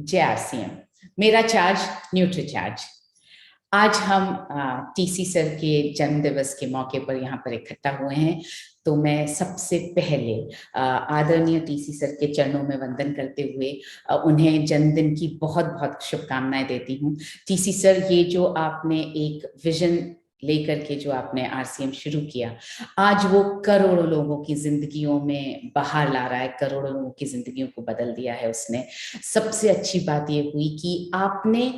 जय आरसीएम। मेरा charge Nutricharge. आज हम टीसी सर के जन्म दिवस के मौके पर यहाँ पर इकट्ठा हुए हैं, तो मैं सबसे पहले आदरणीय टीसी सर के चरणों में वंदन करते हुए उन्हें जन्मदिन की बहुत बहुत शुभकामनाएं देती हूँ। टीसी सर, ये जो आपने एक विजन लेकर के जो आपने आरसीएम शुरू किया, आज वो करोड़ों लोगों की जिंदगियों में बाहर ला रहा है, करोड़ों लोगों की जिंदगियों को बदल दिया है उसने। सबसे अच्छी बात ये हुई कि आपने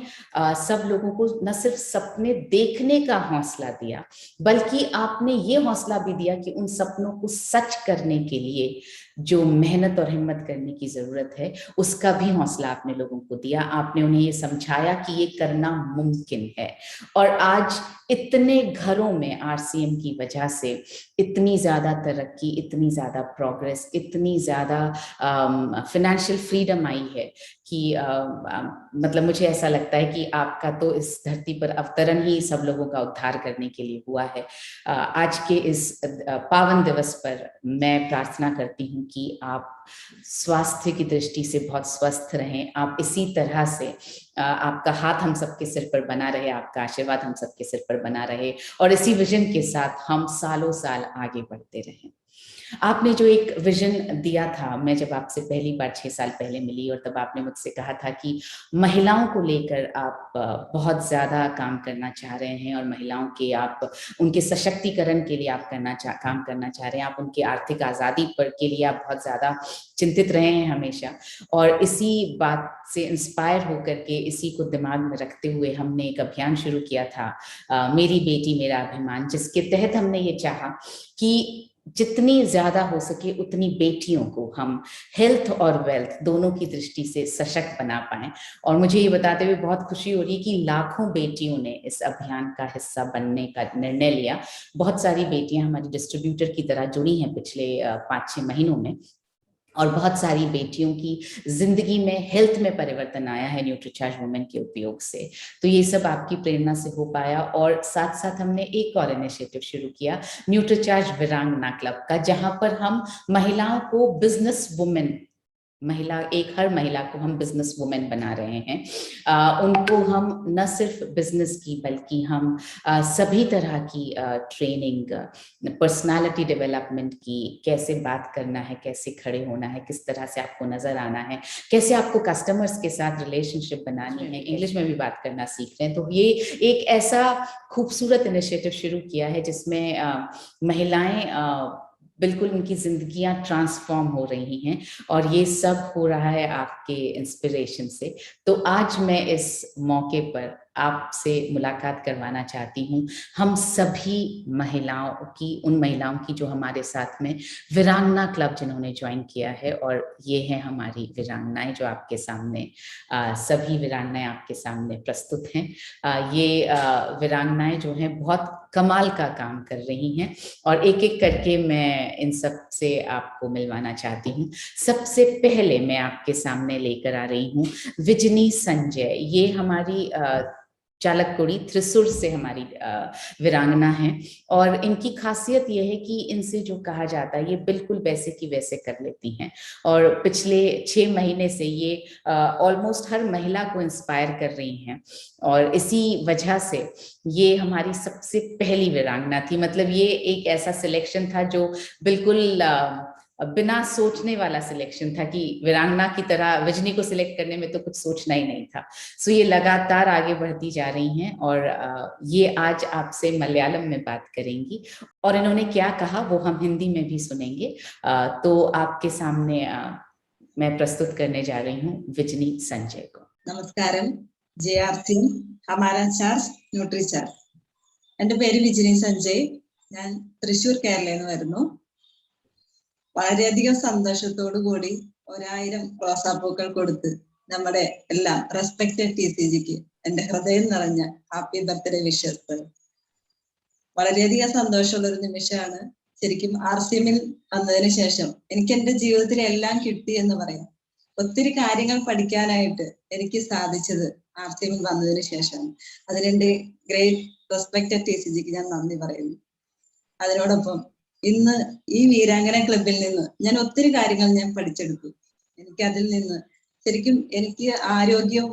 सब लोगों को न सिर्फ सपने देखने का हौसला दिया, बल्कि आपने ये हौसला भी दिया कि उन सपनों को सच करने के लिए जो मेहनत और हिम्मत करने की जरूरत है, उसका भी हौसला आपने लोगों को दिया। आपने उन्हें ये समझाया कि ये करना मुमकिन है। और आज इतने घरों में आरसीएम की वजह से इतनी ज्यादा तरक्की, इतनी ज्यादा प्रोग्रेस, इतनी ज्यादा फाइनेंशियल फ्रीडम आई है कि मतलब मुझे ऐसा लगता है कि आपका तो इस धरती पर अवतरण ही सब लोगों का उद्धार करने के लिए हुआ है। आज के इस पावन दिवस पर मैं प्रार्थना करती हूँ कि आप स्वास्थ्य की दृष्टि से बहुत स्वस्थ रहें। आप इसी तरह से आपका हाथ हम सबके सिर पर बना रहे, आपका आशीर्वाद हम सबके सिर पर बना रहे, और इसी विजन के साथ हम सालों साल आगे बढ़ते रहें। आपने जो एक विजन दिया था, मैं जब आपसे पहली बार 6 साल पहले मिली, और तब आपने मुझसे कहा था कि महिलाओं को लेकर आप बहुत ज्यादा काम करना चाह रहे हैं, और महिलाओं के आप उनके सशक्तिकरण के लिए आप काम करना चाह रहे हैं, आप उनकी आर्थिक आजादी पर के लिए आप बहुत ज्यादा चिंतित रहे हैं हमेशा। और इसी बात से इंस्पायर होकर के, इसी को दिमाग में रखते हुए हमने एक अभियान शुरू किया था, मेरी बेटी मेरा अभिमान, जिसके तहत हमने ये चाहा कि जितनी ज्यादा हो सके उतनी बेटियों को हम हेल्थ और वेल्थ दोनों की दृष्टि से सशक्त बना पाएं। और मुझे ये बताते हुए बहुत खुशी हो रही है कि लाखों बेटियों ने इस अभियान का हिस्सा बनने का निर्णय लिया। बहुत सारी बेटियां हमारी डिस्ट्रीब्यूटर की तरह जुड़ी हैं पिछले 5-6 महीनों में, और बहुत सारी बेटियों की जिंदगी में हेल्थ में परिवर्तन आया है न्यूट्रीचार्ज वुमेन के उपयोग से। तो ये सब आपकी प्रेरणा से हो पाया। और साथ साथ हमने एक और इनिशिएटिव शुरू किया, न्यूट्रीचार्ज वीरांगना क्लब का, जहां पर हम महिलाओं को बिजनेस वुमेन, हर महिला को हम बिजनेस वुमेन बना रहे हैं। उनको हम न सिर्फ बिजनेस की, बल्कि हम सभी तरह की ट्रेनिंग, पर्सनालिटी डेवलपमेंट की, कैसे बात करना है, कैसे खड़े होना है, किस तरह से आपको नजर आना है, कैसे आपको कस्टमर्स के साथ रिलेशनशिप बनानी है, इंग्लिश में भी बात करना सीख रहे हैं। तो ये एक ऐसा खूबसूरत इनिशिएटिव शुरू किया है जिसमें महिलाएं बिल्कुल उनकी जिंदगियां ट्रांसफॉर्म हो रही हैं, और ये सब हो रहा है आपके इंस्पिरेशन से। तो आज मैं इस मौके पर आपसे मुलाकात करवाना चाहती हूँ हम सभी महिलाओं की, उन महिलाओं की जो हमारे साथ में वीरांगना क्लब जिन्होंने ज्वाइन किया है। और ये है हमारी वीरांगनाएं जो आपके सामने, सभी वीरांगनाएं आपके सामने प्रस्तुत हैं। ये वीरांगनाएं जो हैं बहुत कमाल का काम कर रही हैं, और एक एक करके मैं इन सब से आपको मिलवाना चाहती हूँ। सबसे पहले मैं आपके सामने लेकर आ रही हूँ विजनी संजय। ये हमारी चालककुड़ी त्रिशूर से हमारी वीरांगना है, और इनकी खासियत यह है कि इनसे जो कहा जाता है ये बिल्कुल वैसे की वैसे कर लेती हैं। और पिछले 6 महीने से ये ऑलमोस्ट हर महिला को इंस्पायर कर रही हैं, और इसी वजह से ये हमारी सबसे पहली वीरांगना थी। मतलब ये एक ऐसा सिलेक्शन था जो बिल्कुल बिना सोचने वाला सिलेक्शन था कि वीरांगना की तरह विजनी को सिलेक्ट करने में तो कुछ सोचना ही नहीं था। सो ये लगातार आगे बढ़ती जा रही हैं, और ये आज आपसे मलयालम में बात करेंगी, और इन्होंने क्या कहा वो हम हिंदी में भी सुनेंगे। तो आपके सामने मैं प्रस्तुत करने जा रही हूँ विजनी संजय को। നമസ്കാരം. JRC Hamara charge nutri charge. എൻ്റെ പേര് വിജിനി സഞ്ജയ്. ഞാൻ തൃശ്ശൂർ കേരളയിൽ നിന്ന് വരുന്നു. വളരെയധികം സന്തോഷത്തോടു കൂടി 1000 റോസാപ്പൂക്കൾ കൊടുത്ത് നമ്മുടെ എല്ലാം റെസ്പെക്റ്റഡ് TCGക്ക് എൻ്റെ ഹൃദയം നിറഞ്ഞ ഹാപ്പി ബർത്ത്ഡേ വിഷസ്. വളരെയധികം സന്തോഷമുള്ള ഒരു നിമിഷമാണ്. ശരിക്കും RCMൽ വന്നതിന് ശേഷം എനിക്ക് എൻ്റെ ജീവിതത്തിൽ എല്ലാം കിട്ടി എന്ന് പറയാം. ഒത്തിരി കാര്യങ്ങൾ പഠിക്കാനായിട്ട് എനിക്ക് സാധിച്ചത് RCMൽ വന്നതിന് ശേഷം. അതിനെന്റെ ഗ്രേറ്റ് റെസ്പെക്റ്റഡ് TCGക്ക് ഞാൻ നന്ദി പറയുന്നു. അതിനോടൊപ്പം ഇന്ന് ഈ വീരാംഗന ക്ലബിൽ നിന്ന് ഞാൻ ഒത്തിരി കാര്യങ്ങൾ ഞാൻ പഠിച്ചെടുത്തു. എനിക്ക് അതിൽ നിന്ന് ശരിക്കും എനിക്ക് ആരോഗ്യം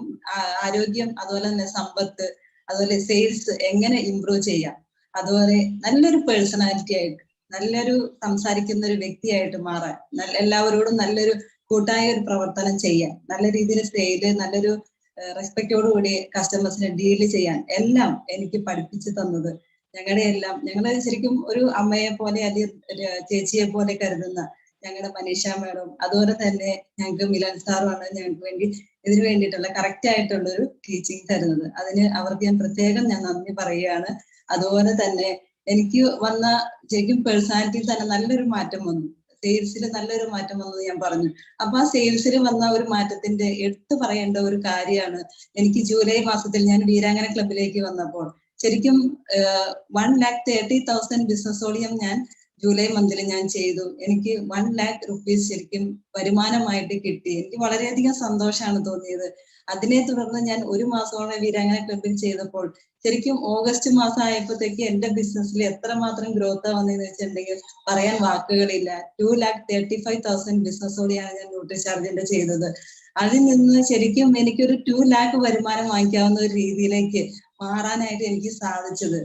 അതുപോലെ തന്നെ സമ്പത്ത്, അതുപോലെ സെയിൽസ് എങ്ങനെ ഇംപ്രൂവ് ചെയ്യാം, അതുപോലെ നല്ലൊരു പേഴ്സണാലിറ്റി ആയിട്ട്, നല്ലൊരു സംസാരിക്കുന്ന ഒരു വ്യക്തിയായിട്ട് മാറാൻ, എല്ലാവരോടും നല്ലൊരു കൂട്ടായ ഒരു പ്രവർത്തനം ചെയ്യാൻ, നല്ല രീതിയിൽ സെയില്, നല്ലൊരു റെസ്പെക്റ്റോടുകൂടി കസ്റ്റമേഴ്സിനെ ഡീല് ചെയ്യാൻ എല്ലാം എനിക്ക് പഠിപ്പിച്ചു തന്നത് ഞങ്ങളെ ശരിക്കും ഒരു അമ്മയെ പോലെ അല്ലെങ്കിൽ ചേച്ചിയെ പോലെ കരുതുന്ന ഞങ്ങളുടെ മനീഷ മാഡം, അതുപോലെ തന്നെ ഞങ്ങൾക്ക് മിലൻ സാറുമാണ് ഞങ്ങൾക്ക് വേണ്ടി ഇതിനു വേണ്ടിയിട്ടുള്ള കറക്റ്റ് ആയിട്ടുള്ള ഒരു ടീച്ചിങ് തരുന്നത്. അതിന് അവർക്ക് ഞാൻ പ്രത്യേകം നന്ദി പറയുകയാണ്. അതുപോലെ തന്നെ എനിക്ക് വന്ന ശരിക്കും പേഴ്സണാലിറ്റി തന്നെ നല്ലൊരു മാറ്റം വന്നു, സെയിൽസിൽ നല്ലൊരു മാറ്റം വന്നു ഞാൻ പറഞ്ഞു. അപ്പൊ ആ സെയിൽസിൽ വന്ന ഒരു മാറ്റത്തിന്റെ എടുത്തു പറയേണ്ട ഒരു കാര്യമാണ്, എനിക്ക് ജൂലൈ മാസത്തിൽ ഞാൻ വീരാങ്കന ക്ലബിലേക്ക് വന്നപ്പോൾ ശരിക്കും 1,30,000 ബിസിനസ് വോളിയം ഞാൻ ജൂലൈ മന്തിൽ ഞാൻ ചെയ്തു. എനിക്ക് 1 lakh rupees ശരിക്കും വരുമാനമായിട്ട് കിട്ടി. എനിക്ക് വളരെയധികം സന്തോഷമാണ് തോന്നിയത്. അതിനെ തുടർന്ന് ഞാൻ ഒരു മാസത്തോളം വീരാങ്കന ക്ലബിൽ ചെയ്തപ്പോൾ ശരിക്കും ഓഗസ്റ്റ് മാസം ആയപ്പോഴത്തേക്ക് എന്റെ ബിസിനസ്സിൽ എത്രമാത്രം ഗ്രോത്ത് വന്നതെന്ന് വെച്ചിട്ടുണ്ടെങ്കിൽ പറയാൻ വാക്കുകളില്ല. 2,35,000 ബിസിനസ്സോടെയാണ് ഞാൻ ന്യൂട്രിചാർജിന്റെ ചെയ്തത്. അതിൽ നിന്ന് ശരിക്കും എനിക്കൊരു 2 lakh വരുമാനം വാങ്ങിക്കാവുന്ന ഒരു രീതിയിലേക്ക് മാറാനായിട്ട് എനിക്ക് സാധിച്ചത്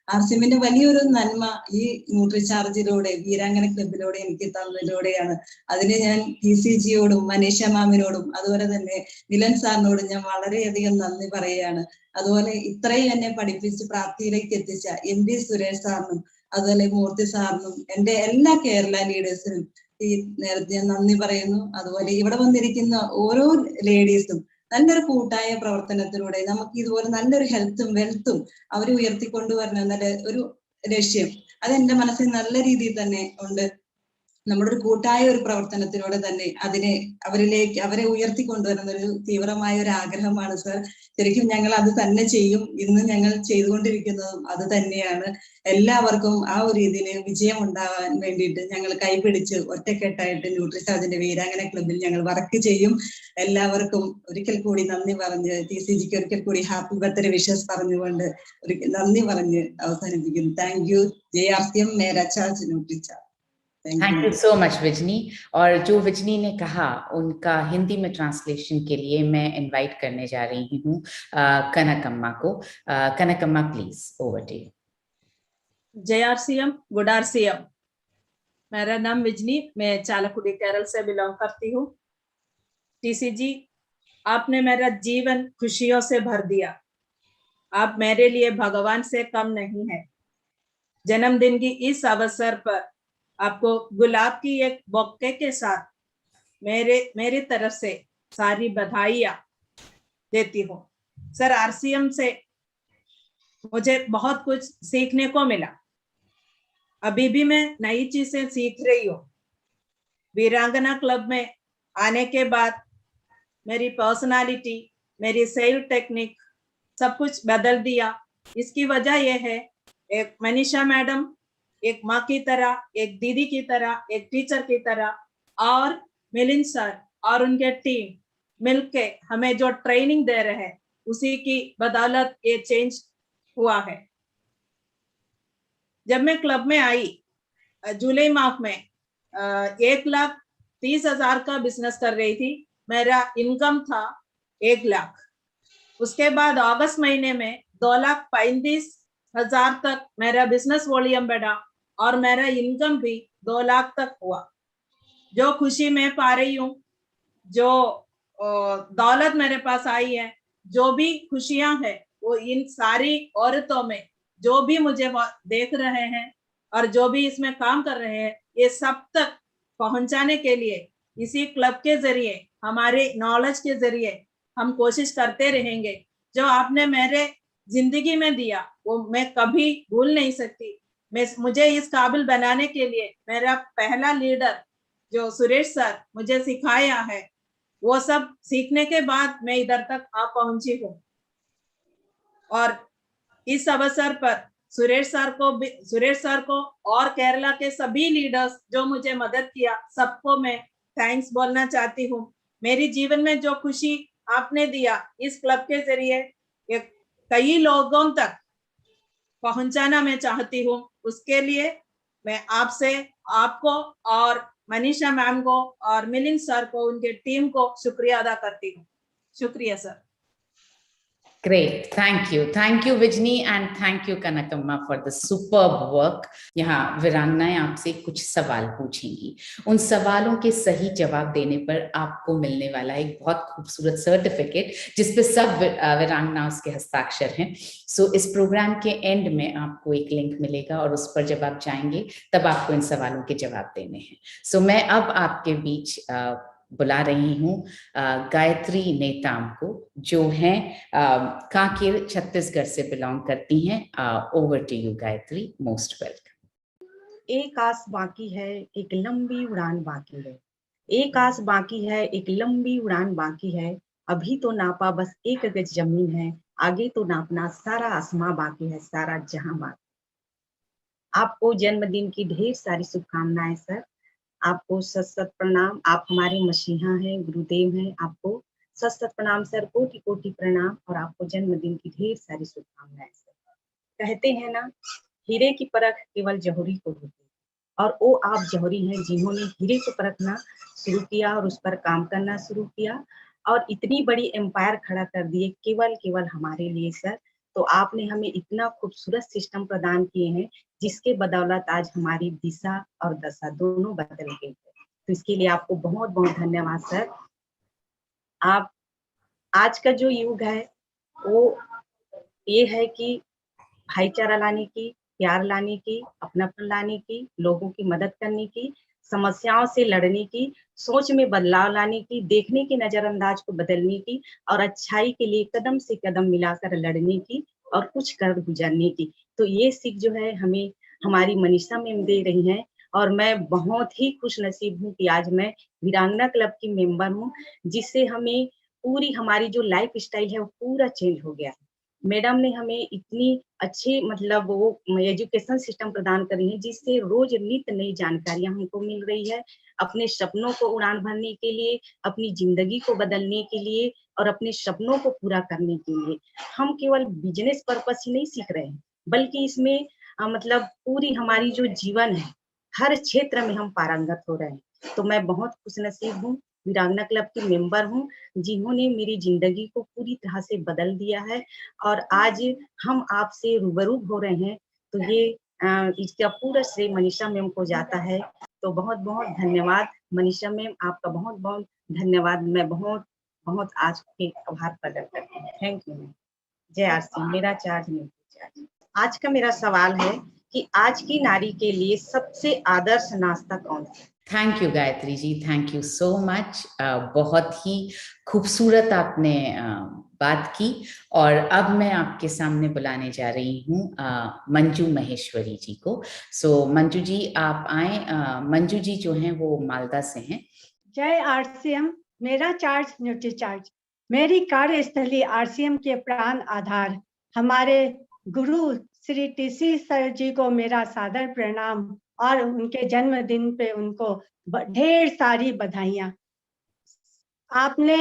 ആർസിഎമ്മിന്റെ വലിയൊരു നന്മ ഈ ന്യൂട്രിചാർജിലൂടെ, വീരാങ്കന ക്ലബിലൂടെ എനിക്ക് തന്നതിലൂടെയാണ്. അതിന് ഞാൻ TCGയോടും മനീഷ മാമിനോടും അതുപോലെ തന്നെ മിലൻ സാറിനോടും ഞാൻ വളരെയധികം നന്ദി പറയുകയാണ്. അതുപോലെ ഇത്രയും എന്നെ പഠിപ്പിച്ച് പ്രാപ്തിയിലേക്ക് എത്തിച്ച MD സുരേഷ് സാറിനും അതുപോലെ മൂർത്തി സാറിനും എന്റെ എല്ലാ കേരള ലീഡേഴ്സിനും നേരത്തെ ഞാൻ നന്ദി പറയുന്നു. അതുപോലെ ഇവിടെ വന്നിരിക്കുന്ന ഓരോ ലേഡീസും നല്ലൊരു കൂട്ടായ പ്രവർത്തനത്തിലൂടെ നമുക്ക് ഇതുപോലെ നല്ലൊരു ഹെൽത്തും വെൽത്തും അവരെ ഉയർത്തിക്കൊണ്ടുവരണം എന്നുള്ള ഒരു ലക്ഷ്യം അത് എന്റെ മനസ്സിൽ നല്ല രീതിയിൽ തന്നെ ഉണ്ട്. നമ്മുടെ ഒരു കൂട്ടായ ഒരു പ്രവർത്തനത്തിലൂടെ തന്നെ അവരെ ഉയർത്തിക്കൊണ്ടുവരുന്ന ഒരു തീവ്രമായ ഒരു ആഗ്രഹമാണ് സർ. ശരിക്കും ഞങ്ങൾ അത് തന്നെ ചെയ്യും. ഇന്ന് ഞങ്ങൾ ചെയ്തുകൊണ്ടിരിക്കുന്നതും അത് തന്നെയാണ്. എല്ലാവർക്കും ആ ഒരു രീതിയിൽ വിജയം ഉണ്ടാവാൻ വേണ്ടിയിട്ട് ഞങ്ങൾ കൈപിടിച്ച് ഒറ്റക്കെട്ടായിട്ട് ന്യൂട്രിചാർജിന്റെ വീരാങ്കന ക്ലബിൽ ഞങ്ങൾ വർക്ക് ചെയ്യും. എല്ലാവർക്കും ഒരിക്കൽ കൂടി നന്ദി പറഞ്ഞ് TCGക്ക് ഒരിക്കൽ കൂടി ഹാപ്പി ബർത്ത്ഡേ വിഷസ് പറഞ്ഞുകൊണ്ട് നന്ദി പറഞ്ഞ് അവസാനിപ്പിക്കുന്നു. Thank you. JRCM मेरा charge Nutricharge. Thank you so much विजनी। और जो विजनी ने कहा उनका हिंदी में ट्रांसलेशन के लिए मैं इनवाइट करने जा रही हूँ कनकम्मा को। Kanakamma please over to you. JRCM, good RCM। मेरा नाम विजनी, मैं चालकुड़ी केरल से बिलोंग करती हूँ। TCG, आपने मेरा जीवन खुशियों से भर दिया। आप मेरे लिए भगवान से कम नहीं है। जन्मदिन की इस अवसर पर आपको गुलाब की एक बौके के साथ मेरी तरफ से सारी बधाइयाँ देती हूँ। सर, RCM से मुझे बहुत कुछ सीखने को मिला। अभी भी मैं नई चीजें सीख रही हूँ। वीरांगना क्लब में आने के बाद मेरी पर्सनालिटी, मेरी सेल टेक्निक सब कुछ बदल दिया। इसकी वजह यह है, एक मनीषा मैडम एक माँ की तरह, एक दीदी की तरह, एक टीचर की तरह, और मिलिंद सर और उनके टीम मिलके हमें जो ट्रेनिंग दे रहे हैं उसी की बदौलत ये चेंज हुआ है। जब मैं क्लब में आई जुलाई माह में 1,30,000 का बिजनेस कर रही थी। मेरा इनकम था 1 लाख। उसके बाद अगस्त महीने में 2,35,000 तक मेरा बिजनेस वॉल्यूम बढ़ा और मेरा इनकम भी 2 लाख तक हुआ। जो खुशी मैं पा रही हूँ, जो दौलत मेरे पास आई है, जो भी खुशियां हैं, वो इन सारी औरतों में जो भी मुझे देख रहे हैं और जो भी इसमें काम कर रहे हैं, ये सब तक पहुंचाने के लिए इसी क्लब के जरिए, हमारे नॉलेज के जरिए हम कोशिश करते रहेंगे। जो आपने मेरे जिंदगी में दिया वो मैं कभी भूल नहीं सकती। मुझे इस काबिल बनाने के लिए मेरा पहला लीडर जो सुरेश सर मुझे सिखाया है, वो सब सीखने के बाद मैं इधर तक आ पहुंची हूँ। और इस अवसर पर सुरेश सर को और केरला के सभी लीडर्स जो मुझे मदद किया, सबको मैं थैंक्स बोलना चाहती हूँ। मेरी जीवन में जो खुशी आपने दिया इस क्लब के जरिए कई लोगों तक पहुंचाना मैं चाहती हूँ। उसके लिए मैं आपको और मनीषा मैम को और मिलिंद सर को, उनके टीम को शुक्रिया अदा करती हूँ। शुक्रिया sir. Great, thank you Vijni and thank you Kanakamma for the superb work. यहाँ वीरांगनाएं आपसे कुछ सवाल पूछेंगी, उन सवालों के सही जवाब देने पर आपको मिलने वाला है एक बहुत खूबसूरत सर्टिफिकेट जिसपे सब वीरांगनाओं के हस्ताक्षर हैं। सो इस प्रोग्राम के एंड में आपको एक लिंक मिलेगा और उस पर जब आप जाएंगे तब आपको इन सवालों के जवाब देने हैं। सो मैं अब आपके बीच बुला रही हूँ गायत्री नेताम को, जो हैं कांकेर छत्तीसगढ़ से बिलोंग करती हैं। Over to you Gayatri, most welcome. एक आस बाकी है, एक लंबी उड़ान बाकी है। एक आस बाकी है, एक लंबी उड़ान बाकी है। अभी तो नापा बस 1 गज जमीन है, आगे तो नापना सारा आसमां बाकी है, सारा जहां बाकी। आपको जन्मदिन की ढेर सारी शुभकामनाएं सर। आपको सत सत प्रणाम। आप हमारे मसीहा हैं, गुरुदेव हैं। आपको सत सत प्रणाम सर, कोटि कोटि प्रणाम, और आपको जन्मदिन की ढेर सारी शुभकामनाएं सर। कहते हैं ना, हीरे की परख केवल जौहरी को होती है, और वो आप जौहरी हैं जिन्होंने हीरे को परखना शुरू किया और उस पर काम करना शुरू किया और इतनी बड़ी एम्पायर खड़ा कर दिए केवल हमारे लिए सर। तो आपने हमें इतना खूबसूरत सिस्टम प्रदान किए हैं जिसके बदौलत आज हमारी दिशा और दशा दोनों बदल गई है। तो इसके लिए आपको बहुत बहुत धन्यवाद सर। आप आज का जो युग है वो ये है कि भाईचारा लाने की, प्यार लाने की, अपनापन लाने की, लोगों की मदद करने की, समस्याओं से लड़ने की, सोच में बदलाव लाने की, देखने के नजरअंदाज को बदलने की, और अच्छाई के लिए कदम से कदम मिलाकर लड़ने की और कुछ कर गुजरने की। तो ये सीख जो है हमें हमारी मनीषा मैम दे रही हैं, और मैं बहुत ही खुश नसीब हूँ कि आज मैं वीरांगना क्लब की मेंबर हूँ, जिससे हमें पूरी हमारी जो लाइफ स्टाइल है वो पूरा चेंज हो गया है। मैडम ने हमें इतनी अच्छी मतलब वो एजुकेशन सिस्टम प्रदान करी है जिससे रोज नित्य नई जानकारियां हमको मिल रही है, अपने सपनों को उड़ान भरने के लिए, अपनी जिंदगी को बदलने के लिए और अपने सपनों को पूरा करने के लिए। हम केवल बिजनेस पर्पस ही नहीं सीख रहे हैं, बल्कि इसमें मतलब पूरी हमारी जो जीवन है हर क्षेत्र में हम पारंगत हो रहे हैं। तो मैं बहुत खुश नसीब हूँ, वीरांगना क्लब की मेंबर हूँ, जिन्होंने मेरी जिंदगी को पूरी तरह से बदल दिया है, और आज हम आपसे रूबरू हो रहे हैं। तो ये इसका पूरा श्रेय मनीषा मैम को जाता है। तो बहुत बहुत धन्यवाद मनीषा मैम, आपका बहुत बहुत धन्यवाद। मैं बहुत बहुत आज के आभार प्रकट करती हूँ। Thank you ma'am. जय आरसी। मेरा चार्ज नहीं चार्ज। आज का मेरा सवाल है कि आज की नारी के लिए सबसे आदर्श नाश्ता कौन सा? Thank you Gayatri ji, thank you so much. बहुत ही खूबसूरत आपने बात की। और अब मैं आपके सामने बुलाने जा रही हूँ मंजू महेश्वरी जी को। सो मंजू जी आप आए। मंजू जी जो हैं वो मालदा से हैं। जय आरसीएम। मेरा चार्ज न्यूट्री चार्ज। मेरी कार्यस्थली आरसीएम के प्राण आधार हमारे गुरु श्री टीसी सर जी को मेरा सादर प्रणाम, और उनके जन्मदिन पे उनको ढेर सारी बधाइयाँ। आपने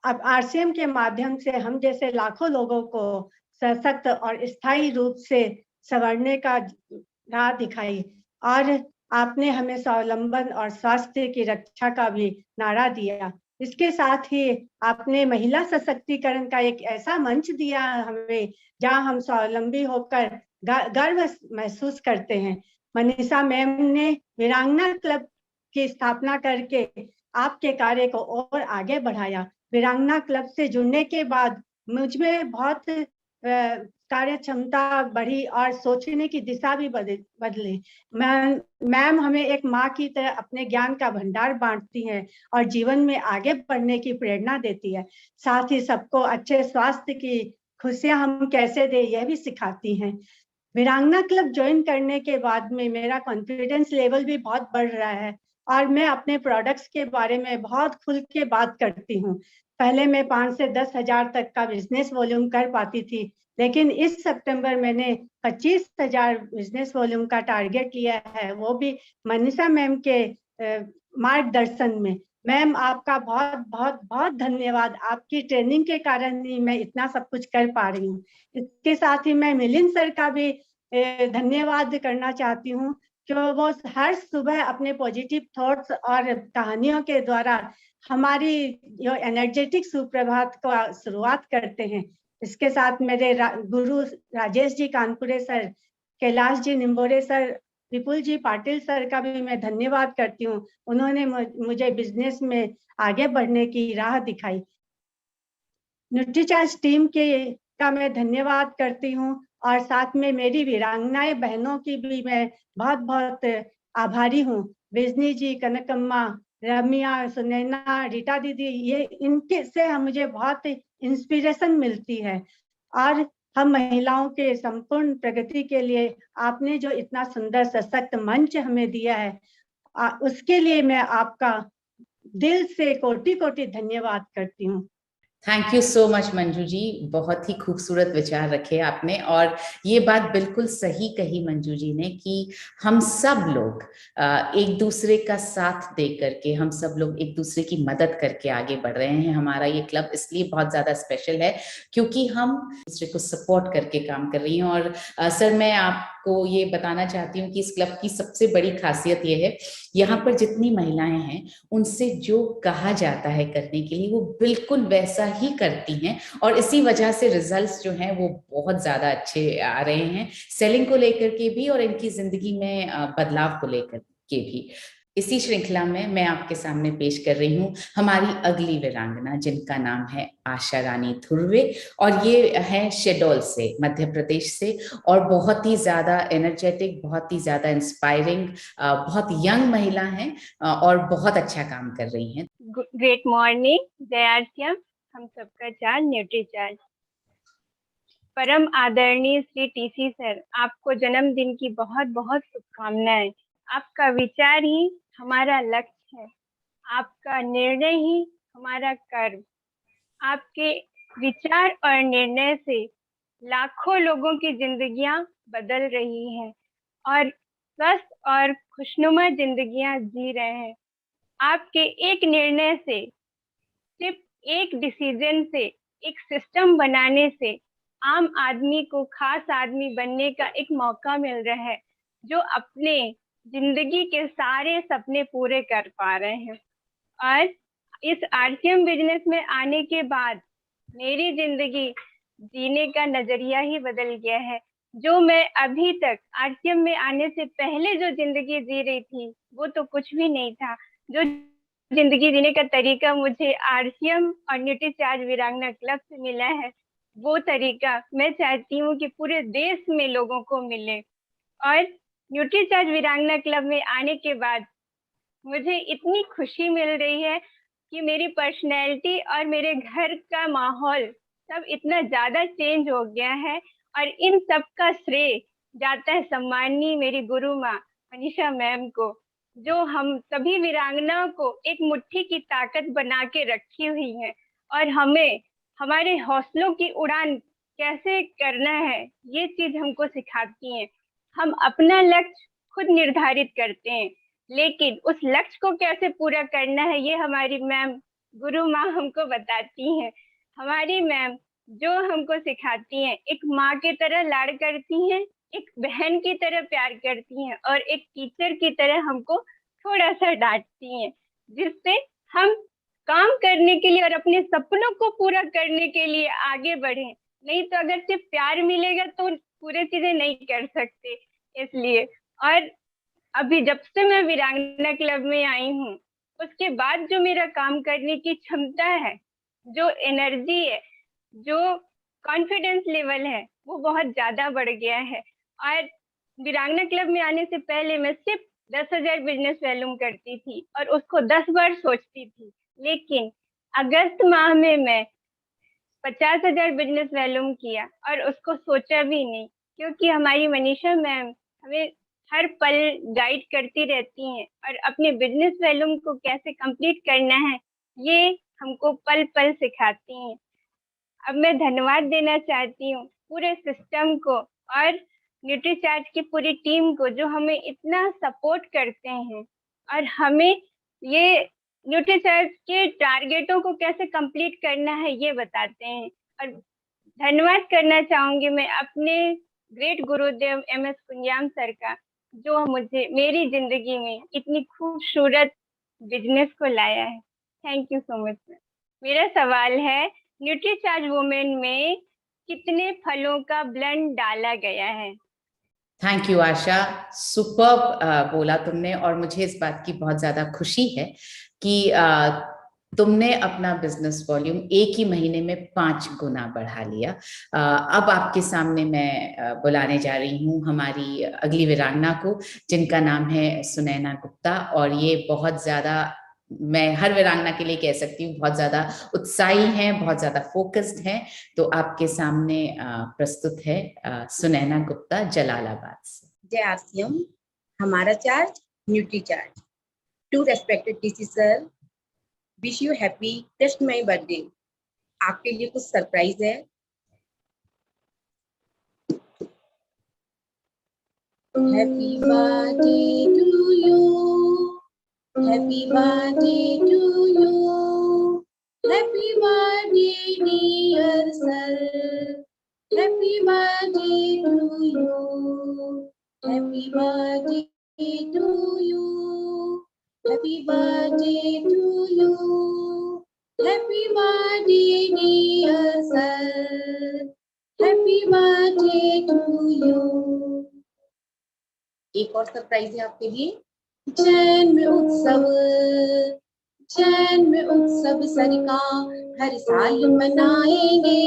अब आरसीएम के माध्यम से हम जैसे लाखों लोगों को सशक्त और स्थायी रूप से संवरने का राह दिखाई, और आपने हमें स्वावलंबन और स्वास्थ्य की रक्षा का भी नारा दिया। इसके साथ ही आपने महिला सशक्तिकरण का एक ऐसा मंच दिया हमें जहां हम स्वावलंबी होकर गर्व महसूस करते हैं। मनीषा मैम ने वीरांगना क्लब की स्थापना करके आपके कार्य को और आगे बढ़ाया। वीरांगना क्लब से जुड़ने के बाद मुझ में बहुत कार्य क्षमता बढ़ी और सोचने की दिशा भी बदली। मैम हमें एक माँ की तरह अपने ज्ञान का भंडार बांटती हैं और जीवन में आगे बढ़ने की प्रेरणा देती है। साथ ही सबको अच्छे स्वास्थ्य की खुशियां हम कैसे दें यह भी सिखाती हैं। वीरांगना क्लब ज्वाइन करने के बाद में मेरा कॉन्फिडेंस लेवल भी बहुत बढ़ रहा है, और मैं अपने प्रोडक्ट्स के बारे में बहुत खुल के बात करती हूँ। पहले मैं 5 से 10 हजार तक का बिजनेस वॉल्यूम कर पाती थी, लेकिन इस सितंबर मैंने 25,000 बिजनेस वॉल्यूम का टारगेट लिया है, वो भी मनीषा मैम के मार्गदर्शन में। मैम आपका बहुत बहुत बहुत धन्यवाद। आपकी ट्रेनिंग के कारण ही मैं इतना सब कुछ कर पा रही हूँ। इसके साथ ही मैं मिलिंद सर का भी धन्यवाद करना चाहती हूँ, कि वो हर सुबह अपने पॉजिटिव थॉट्स और कहानियों के द्वारा हमारी जो एनर्जेटिक सुप्रभात का शुरुआत करते हैं। इसके साथ मेरे गुरु राजेश जी कानपुरे सर, कैलाश जी निम्बोरे सर, विपुल जी पाटिल सर का भी मैं धन्यवाद करती हूँ। उन्होंने मुझे बिजनेस में आगे बढ़ने की राह दिखाई। न्यूट्रीचार्ज टीम का मैं धन्यवाद करती हूँ और साथ में मेरी वीरांगनाएं बहनों की भी मैं बहुत बहुत आभारी हूँ। बिजनी जी, कनकम्मा, रमिया, सुनैना, रीटा दीदी, ये इनके से मुझे बहुत इंस्पिरेशन मिलती है। और हम महिलाओं के संपूर्ण प्रगति के लिए आपने जो इतना सुंदर सशक्त मंच हमें दिया है, उसके लिए मैं आपका दिल से कोटि कोटि धन्यवाद करती हूँ। Thank you so much Manju ji, बहुत ही खूबसूरत विचार रखे आपने। और ये बात बिल्कुल सही कही मंजू जी ने कि हम सब लोग एक दूसरे का साथ दे करके, हम सब लोग एक दूसरे की मदद करके आगे बढ़ रहे हैं। हमारा ये क्लब इसलिए बहुत ज्यादा स्पेशल है क्योंकि हम दूसरे को सपोर्ट करके काम कर रही हैं। और सर, मैं आपको ये बताना चाहती हूँ कि इस क्लब की सबसे बड़ी खासियत ये है, यहाँ पर जितनी महिलाएं हैं उनसे जो कहा जाता है करने के लिए वो बिल्कुल वैसा ही करती हैं, और इसी वजह से रिजल्ट्स जो हैं वो बहुत ज्यादा अच्छे आ रहे हैं, सेलिंग को लेकर के भी और इनकी जिंदगी में बदलाव को लेकर के भी। इसी श्रृंखला में मैं आपके सामने पेश कर रही हूँ हमारी अगली वीरांगना, जिनका नाम है आशा रानी धुर्वे, और ये है शेडोल से, मध्य प्रदेश से, और बहुत ही ज्यादा एनर्जेटिक, बहुत ही ज्यादा इंस्पायरिंग, बहुत यंग महिला हैं और बहुत अच्छा काम कर रही हैं। ग्रेट मॉर्निंग, जय आरसीएम, हम सबका चार्ज न्यूट्री चार्ज। परम आदरणीय श्री टीसी सर, आपको जन्मदिन की बहुत बहुत शुभकामनाएं। आपका विचार ही हमारा लक्ष्य है, आपका निर्णय ही हमारा कर्म। आपके विचार और निर्णय से लाखों लोगों की जिंदगियां बदल रही हैं और स्वस्थ और खुशनुमा जिंदगियां जी रहे हैं। आपके एक निर्णय से, सिर्फ एक डिसीजन से, एक सिस्टम बनाने से आम आदमी को खास आदमी बनने का एक मौका मिल रहा है, जो अपने जिंदगी के सारे सपने पूरे कर पा रहे हैं। और इस आरसीएम बिजनेस में आने के बाद मेरी जिंदगी जीने का नजरिया ही बदल गया है। जो मैं अभी तक आरसीएम में आने से पहले जो जिंदगी जी रही थी वो तो कुछ भी नहीं था। जो जिंदगी जीने का तरीका मुझे आरसीएम और न्यूट्री चार्ज वीरांगना क्लब से मिला है, वो तरीका मैं चाहती हूँ कि पूरे देश में लोगों को मिले। और न्यूट्री चार्ज वीरांगना क्लब में आने के बाद मुझे इतनी खुशी मिल रही है कि मेरी पर्सनैलिटी और मेरे घर का माहौल सब इतना ज्यादा चेंज हो गया है। और इन सब का श्रेय जाता है सम्माननीय मेरी गुरु माँ मनीषा मैम को, जो हम सभी वीरांगनाओं को एक मुट्ठी की ताकत बना के रखी हुई है और हमें हमारे हौसलों की उड़ान कैसे करना है ये चीज हमको सिखाती हैं। हम अपना लक्ष्य खुद निर्धारित करते हैं, लेकिन उस लक्ष्य को कैसे पूरा करना है ये हमारी मैम गुरु माँ हमको बताती हैं। हमारी मैम जो हमको सिखाती हैं, एक माँ की तरह लाड़ करती हैं, एक बहन की तरह प्यार करती हैं और एक टीचर की तरह हमको थोड़ा सा डांटती हैं, जिससे हम काम करने के लिए और अपने सपनों को पूरा करने के लिए आगे बढ़े। नहीं तो अगर सिर्फ प्यार मिलेगा तो पूरे चीजें नहीं कर सकते। इसलिए और अभी जब से मैं वीरांगना क्लब में आई हूँ उसके बाद जो मेरा काम करने की क्षमता है, जो एनर्जी है, जो कॉन्फिडेंस लेवल है, वो बहुत ज्यादा बढ़ गया है। और वीरांगना क्लब में आने से पहले मैं सिर्फ 10,000 बिजनेस वॉल्यूम करती थी और उसको 10 बार सोचती थी, लेकिन अगस्त माह में मैं 50,000 बिजनेस वॉल्यूम किया और उसको सोचा भी नहीं, क्योंकि हमारी मनीषा मैम हमें हर पल गाइड करती रहती हैं और अपने बिजनेस वॉल्यूम को कैसे कंप्लीट करना है ये हमको पल पल सिखाती हैं। अब मैं धन्यवाद देना चाहती हूँ पूरे सिस्टम को और न्यूट्री चार्ज की पूरी टीम को, जो हमें इतना सपोर्ट करते हैं और हमें ये न्यूट्री चार्ज के टारगेटों को कैसे कंप्लीट करना है ये बताते हैं। और धन्यवाद करना चाहूंगी मैं अपने ग्रेट गुरुदेव MS कुंजाम सर का, जो मुझे मेरी जिंदगी में इतनी खूबसूरत बिजनेस को लाया है। Thank you so much sir. मेरा सवाल है, न्यूट्रीचार्ज वुमेन में कितने फलों का ब्लेंड डाला गया है? थैंक यू आशा, सुपर्ब बोला तुमने, और मुझे इस बात की बहुत ज्यादा खुशी है कि तुमने अपना बिजनेस वॉल्यूम एक ही महीने में 5 गुना बढ़ा लिया। अब आपके सामने मैं बुलाने जा रही हूँ हमारी अगली वीरांगना को, जिनका नाम है सुनैना गुप्ता, और ये बहुत ज्यादा, मैं हर वीरांगना के लिए कह सकती हूँ, बहुत ज्यादा उत्साही हैं, बहुत ज्यादा फोकस्ड हैं। तो आपके सामने प्रस्तुत है सुनैना गुप्ता जलालाबाद से। जय आरसीएम, हमारा charge Nutricharge. To respected TC sir, wish you happy test my birthday. आपके लिए कुछ सरप्राइज है। Happy birthday to you, happy birthday to you, happy birthday dear sir, happy birthday to you, happy birthday to you, happy birthday to you, happy birthday dear sir, happy birthday to you. एक और surprise है आपके लिए। जैन में उत्सव, जैन में उत्सव sir का हर साल मनाएंगे,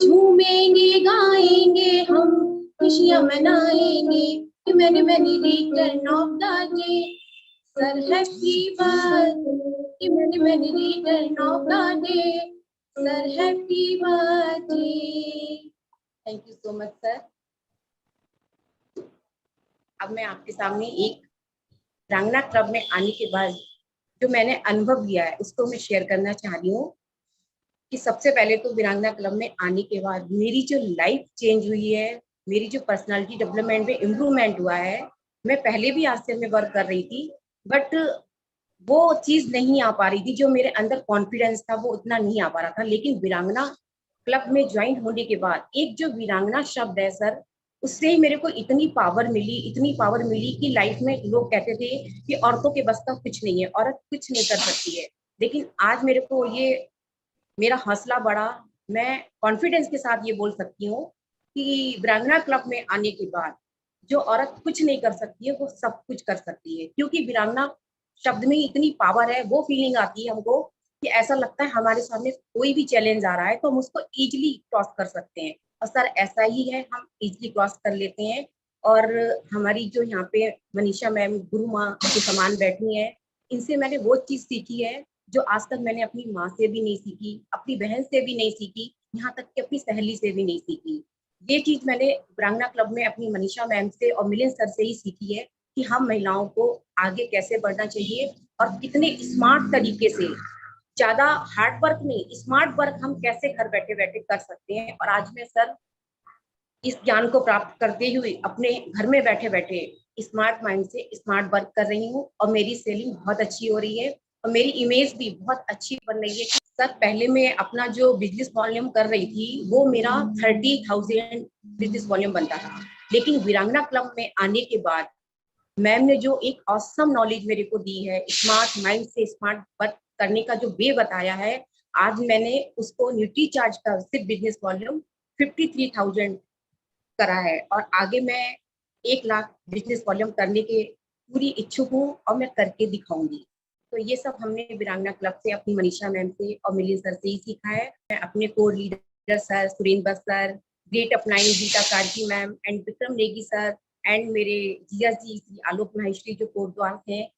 झूमेंगे गाएंगे हम, खुशियां मनाएंगे कि मैंने return of the day sir, happy birthday, मैंने return of the day sir, happy birthday. Thank you so much sir. अब मैं आपके सामने एक वीरांगना क्लब में आने के बाद जो मैंने अनुभव लिया है उसको मैं शेयर करना चाह रही हूँ। कि सबसे पहले तो वीरांगना क्लब में आने के बाद मेरी जो लाइफ चेंज हुई है, मेरी जो पर्सनालिटी डेवलपमेंट में इम्प्रूवमेंट हुआ है। मैं पहले भी आरसीएम में वर्क कर रही थी, बट वो चीज नहीं आ पा रही थी, जो मेरे अंदर कॉन्फिडेंस था वो उतना नहीं आ पा रहा था। लेकिन वीरांगना क्लब में ज्वाइन होने के बाद एक जो वीरांगना शब्द है सर, उससे ही मेरे को इतनी पावर मिली, इतनी पावर मिली कि लाइफ में लोग कहते थे कि औरतों के बस का कुछ नहीं है, औरत कुछ नहीं कर सकती है। लेकिन आज मेरे को ये मेरा हौसला बढ़ा, मैं कॉन्फिडेंस के साथ ये बोल सकती हूँ कि वीरांगना क्लब में आने के बाद जो औरत कुछ नहीं कर सकती है वो सब कुछ कर सकती है। क्योंकि वीरांगना शब्द में इतनी पावर है, वो फीलिंग आती है हमको कि ऐसा लगता है हमारे सामने कोई भी चैलेंज आ रहा है तो हम उसको इजीली क्रॉस कर सकते हैं। और सर ऐसा ही है, हम इजीली क्रॉस कर लेते हैं। और हमारी जो यहाँ पे मनीषा मैम गुरु माँ के समान बैठी हैं, इनसे मैंने वो चीज सीखी है जो आज तक मैंने अपनी माँ से भी नहीं सीखी, अपनी बहन से भी नहीं सीखी, यहाँ तक कि अपनी सहेली से भी नहीं सीखी। ये चीज मैंने वीरांगना क्लब में अपनी मनीषा मैम से और मिलिंद सर से ही सीखी है कि हम महिलाओं को आगे कैसे बढ़ना चाहिए और कितने स्मार्ट तरीके से, ज्यादा हार्ड वर्क नहीं, स्मार्ट वर्क हम कैसे घर बैठे बैठे कर सकते हैं। और आज मैं सर इस ज्ञान को प्राप्त करते हुए अपने घर में बैठे बैठे स्मार्ट माइंड से स्मार्ट वर्क कर रही हूँ और मेरी सेलिंग बहुत अच्छी हो रही है और मेरी इमेज भी बहुत अच्छी बन रही है। सर पहले मैं अपना जो बिजनेस वॉल्यूम कर रही थी वो मेरा 30,000 बिजनेस वॉल्यूम बनता था, लेकिन वीरांगना क्लब में आने के बाद मैम ने जो एक ऑसम नॉलेज मेरे को दी है, स्मार्ट माइंड से स्मार्ट वर्क करने का जो वे बताया है, आज मैंने उसको न्यूट्री चार्ज का सिर्फ बिजनेस वॉल्यूम 53,000 करा है और आगे मैं 1 लाख बिजनेस वॉल्यूम करने के पूरी इच्छुक हूँ और मैं करके दिखाऊंगी। तो ये सब हमने वीरांगना क्लब से, अपनी मनीषा मैम से और मिलिंद सर से ही सीखा है। मैं अपने core leader sir Surendra sir, great upline Geeta Karki ma'am and Vikram Negi sir and मेरे जिया जी आलोक माहेश्वरी जो कोटद्वार हैं,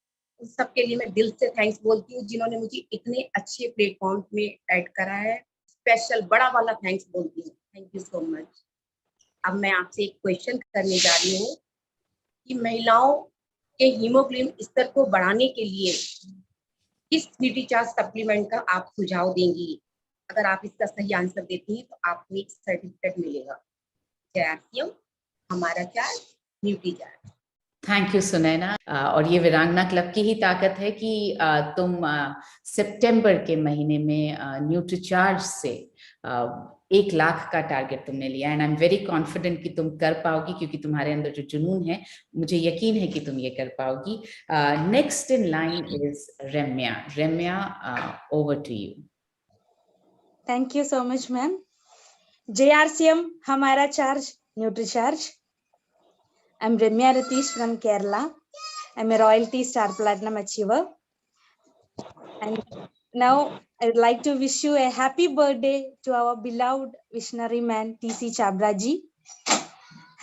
उन सबके लिए मैं दिल से थैंक्स बोलती हूँ जिन्होंने मुझे इतने अच्छे प्लेटफॉर्म में ऐड करा है। स्पेशल बड़ा वाला थैंक्स बोलती हूँ। Thank you so much. अब मैं आपसे एक क्वेश्चन करने जा रही हूँ कि महिलाओं के हीमोग्लोबिन स्तर को बढ़ाने के लिए किस न्यूट्री चार्ज सप्लीमेंट का आप सुझाव देंगी? अगर आप इसका सही आंसर देती हैं तो आपको एक सर्टिफिकेट मिलेगा। जय आरसीएम, हमारा charge Nutricharge. Thank you Sunaina. और ये वीरांगना क्लब की ही ताकत है कि तुम सितंबर के महीने में न्यूट्री चार्ज से 1 लाख का टारगेट तुमने लिया and I am very confident कि तुम कर पाओगी, क्योंकि तुम्हारे अंदर जो जुनून है, मुझे यकीन है कि तुम ये कर पाओगी। Next in line is Ramya. Ramya, over to you. Thank you so much ma'am. JRCM हमारा charge Nutricharge. I'm Ramya Ratish from Kerala. I'm a Royalty Star Platinum Achiever. And now I would like to wish you a happy birthday to our beloved visionary man TC Chabra ji.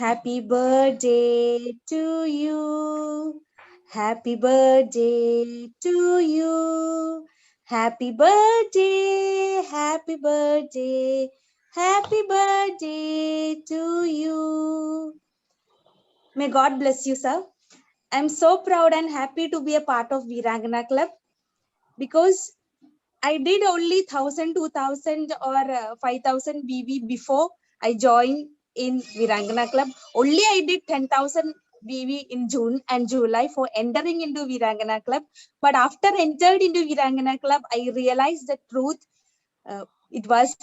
Happy birthday to you. Happy birthday to you. Happy birthday, happy birthday, happy birthday to you. May God bless you, sir. I'm so proud and happy to be a part of Virangana Club, because I did only 1,000, 2,000 or 5,000 BV before I joined in Virangana Club. Only I did 10,000 BV in June and July for entering into Virangana Club. But after entered into Virangana Club, I realized the truth. It was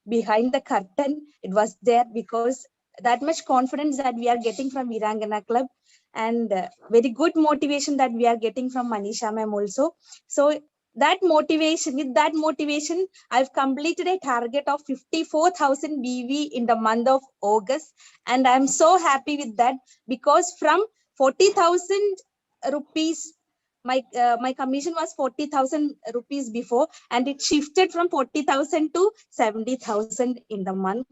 behind the curtain. It was there, because that much confidence that we are getting from Virangana Club, and very good motivation that we are getting from Manisha ma'am also. So with that motivation, I've completed a target of 54,000 BV in the month of August. And I'm so happy with that, because from 40,000 rupees, my commission was 40,000 rupees before, and it shifted from 40,000 to 70,000 in the month.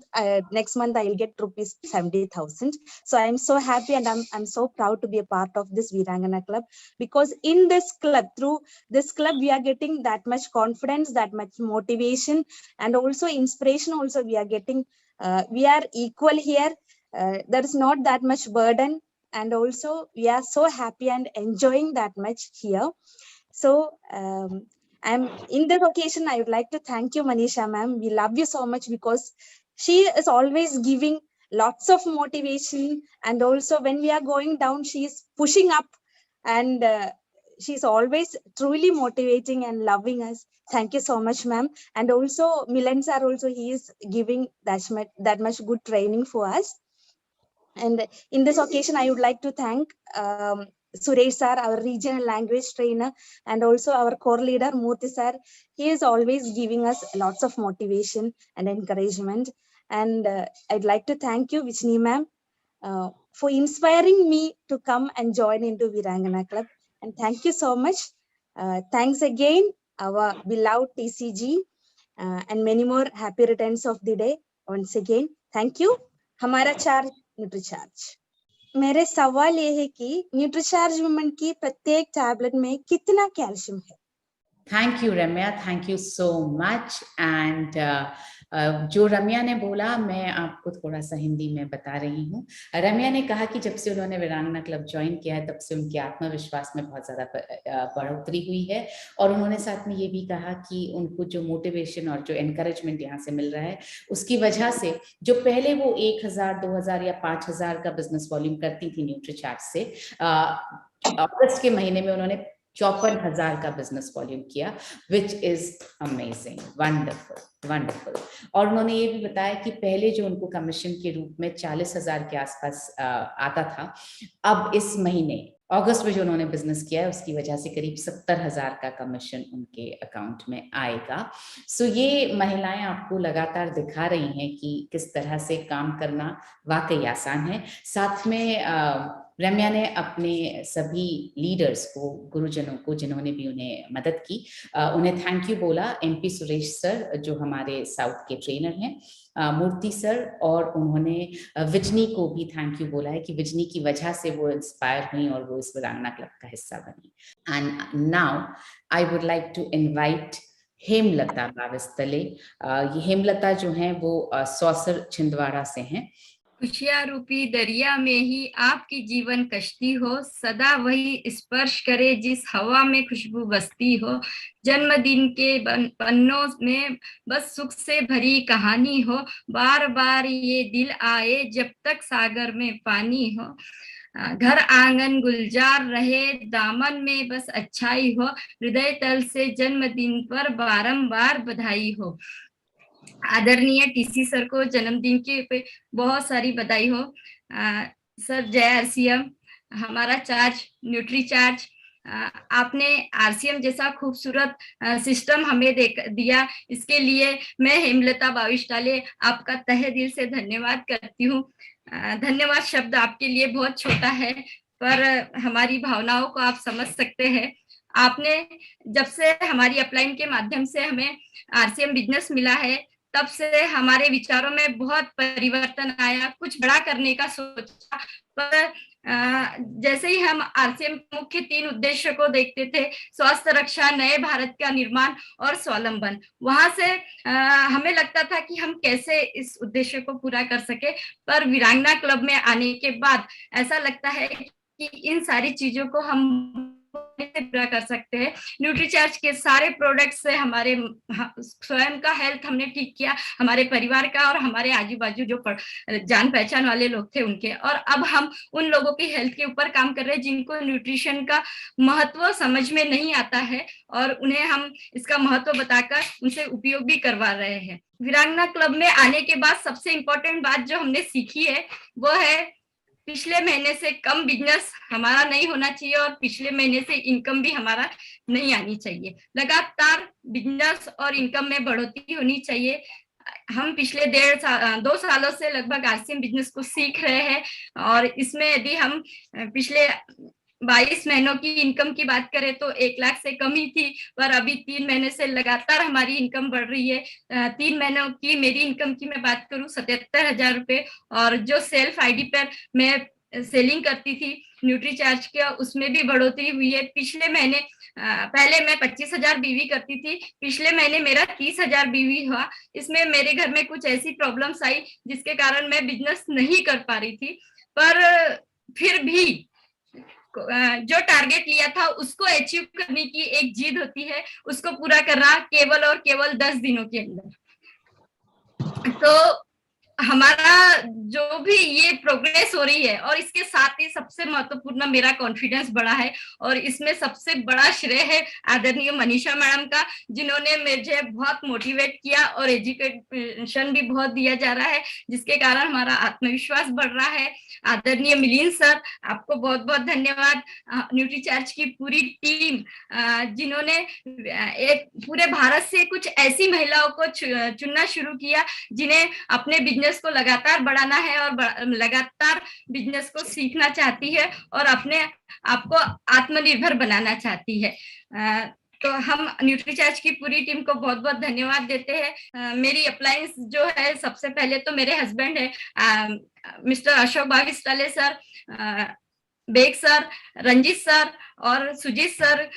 Next month I'll get rupees 70,000. So I'm so happy, and I'm so proud to be a part of this Virangana Club, because in this club, through this club, we are getting that much confidence, that much motivation, and also inspiration. Also, we are getting, we are equal here. There is not that much burden. And also we are so happy and enjoying that much here. So I'm in this occasion, I would like to thank you, Manisha ma'am. We love you so much, because she is always giving lots of motivation, and also when we are going down, she is pushing up, and she's always truly motivating and loving us. Thank you so much, ma'am. And also Milan sir also, he is giving that much good training for us. And in this occasion, I would like to thank Suresh sir, our regional language trainer, and also our core leader, Murthy sir. He is always giving us lots of motivation and encouragement. And I'd like to thank you, Vishni ma'am, for inspiring me to come and join into Virangana Club. And thank you so much. Thanks again, our beloved TCG, and many more happy returns of the day. Once again, thank you. हमारा charge Nutricharge. मेरे सवाल ये है कि Nutricharge women की प्रत्येक tablet में कितना कैल्शियम है? Thank you Ramya, thank you so much. And जो रम्या ने बोला, मैं आपको थोड़ा सा हिंदी में बता रही हूँ। रम्या ने कहा कि जब से उन्होंने वीरांगना क्लब ज्वाइन किया है, तब से उनके आत्मविश्वास में बहुत ज्यादा बढ़ोतरी हुई है। और उन्होंने साथ में ये भी कहा कि उनको जो मोटिवेशन और जो एनकरेजमेंट यहाँ से मिल रहा है, उसकी वजह से जो पहले वो 1,000, 2,000 या 5,000 का बिजनेस वॉल्यूम करती थी न्यूट्रीचार्ज से, अगस्त के महीने में उन्होंने 54,000 का बिजनेस वॉल्यूम किया, which is amazing, wonderful wonderful. और उन्होंने ये भी बताया कि पहले जो उनको कमीशन के रूप में 40,000 के आसपास आता था, अब इस महीने अगस्त में जो उन्होंने बिजनेस किया है, उसकी वजह से करीब 70,000 का कमीशन उनके अकाउंट में आएगा। सो ये महिलाएं आपको लगातार दिखा रही हैं कि किस तरह से काम करना वाकई आसान है। साथ में रम्या ने अपने सभी लीडर्स को, गुरुजनों को, जिन्होंने भी उन्हें मदद की, उन्हें थैंक यू बोला। MP सुरेश सर, जो हमारे साउथ के ट्रेनर हैं, मूर्ति सर, और उन्होंने विजनी को भी थैंक यू बोला है कि विजनी की वजह से वो इंस्पायर हुई और वो इस वीरांगना क्लब का हिस्सा बनी। And now I would like to invite Hemlata Bavistale. ये हेमलता जो हैं वो सौसर छिंदवाड़ा से हैं। खुशियाँ रूपी दरिया में ही आपकी जीवन कश्ती हो, सदा वही स्पर्श करे जिस हवा में खुशबू बसती हो। जन्मदिन के पन्नों में बस सुख से भरी कहानी हो, बार बार ये दिल आए जब तक सागर में पानी हो। घर आंगन गुलजार रहे, दामन में बस अच्छाई हो, हृदय तल से जन्मदिन पर बारंबार बधाई हो। आदरणीय टीसी सर को जन्मदिन की बहुत सारी बधाई हो। सर जय आरसीएम, हमारा चार्ज न्यूट्री चार्ज, आपने आरसीएम जैसा खूबसूरत सिस्टम हमें दिया, इसके लिए मैं हेमलता बाविष्टाले आपका तहे दिल से धन्यवाद करती हूँ। धन्यवाद शब्द आपके लिए बहुत छोटा है, पर हमारी भावनाओं को आप समझ सकते हैं। आपने जब से हमारी अपलाइन के माध्यम से हमें आरसीएम बिजनेस मिला है, तब से हमारे विचारों में बहुत परिवर्तन आया, कुछ बड़ा करने का सोचा। पर जैसे ही हम आरसीएम के मुख्य 3 उद्देश्य को देखते थे, स्वास्थ्य रक्षा, नए भारत का निर्माण और स्वावलंबन, वहां से हमें लगता था कि हम कैसे इस उद्देश्य को पूरा कर सके। पर वीरांगना क्लब में आने के बाद ऐसा लगता है कि इन सारी चीजों को हम पूरा कर सकते हैं। न्यूट्रीचार्ज के सारे प्रोडक्ट्स से हमारे स्वयं का हेल्थ हमने ठीक किया, हमारे परिवार का और हमारे आजू बाजू जो जान पहचान वाले लोग थे उनके, और अब हम उन लोगों की हेल्थ के ऊपर काम कर रहे हैं जिनको न्यूट्रिशन का महत्व समझ में नहीं आता है, और उन्हें हम इसका महत्व बताकर उनसे उपयोग भी करवा रहे हैं। वीरांगना क्लब में आने के बाद सबसे इम्पोर्टेंट बात जो हमने सीखी है वो है पिछले महीने से कम बिजनेस हमारा नहीं होना चाहिए और पिछले महीने से इनकम भी हमारा नहीं आनी चाहिए। लगातार बिजनेस और इनकम में बढ़ोतरी होनी चाहिए। हम पिछले 2 सालों से लगभग आरसीएम बिजनेस को सीख रहे हैं, और इसमें यदि हम पिछले 22 महीनों की इनकम की बात करें तो 1 लाख से कम ही थी, पर अभी 3 महीने से लगातार हमारी इनकम बढ़ रही है। 3 महीनों की मेरी इनकम की मैं बात करूं 77,000 रुपए, और जो सेल्फ आईडी पर मैं सेलिंग करती थी न्यूट्री चार्ज का, उसमें भी बढ़ोतरी हुई है। पिछले महीने पहले मैं 25,000 बीवी करती थी, पिछले महीने मेरा 30,000 बीवी हुआ। इसमें मेरे घर में कुछ ऐसी प्रॉब्लम्स आई जिसके कारण मैं बिजनेस नहीं कर पा रही थी, पर फिर भी जो टारगेट लिया था उसको अचीव करने की एक जिद होती है, उसको पूरा करना केवल और केवल 10 दिनों के अंदर। तो हमारा जो भी ये प्रोग्रेस हो रही है, और इसके साथ ही सबसे महत्वपूर्ण मेरा कॉन्फिडेंस बढ़ा है, और इसमें सबसे बड़ा श्रेय है आदरणीय मनीषा मैडम का, जिन्होंने मुझे बहुत मोटिवेट किया और एजुकेशन भी बहुत दिया जा रहा है, जिसके कारण हमारा आत्मविश्वास बढ़ रहा है। आदरणीय मिलिंद सर, आपको बहुत बहुत धन्यवाद। न्यूट्रीचार्ज की पूरी टीम, जिन्होंने एक पूरे भारत से कुछ ऐसी महिलाओं को चुनना शुरू किया जिन्हें अपने बिजनेस को लगातार बढ़ाना है और लगातार बिजनेस को सीखना चाहती है और अपने आप को आत्मनिर्भर बनाना चाहती है। तो हम न्यूट्रीचार्ज की पूरी टीम को बहुत बहुत धन्यवाद देते हैं। मेरी अप्लायंस जो है, सबसे पहले तो मेरे हस्बैंड है mister Ashok Bavistale sir, Baig sir, Ranjit sir और सुजीत सर,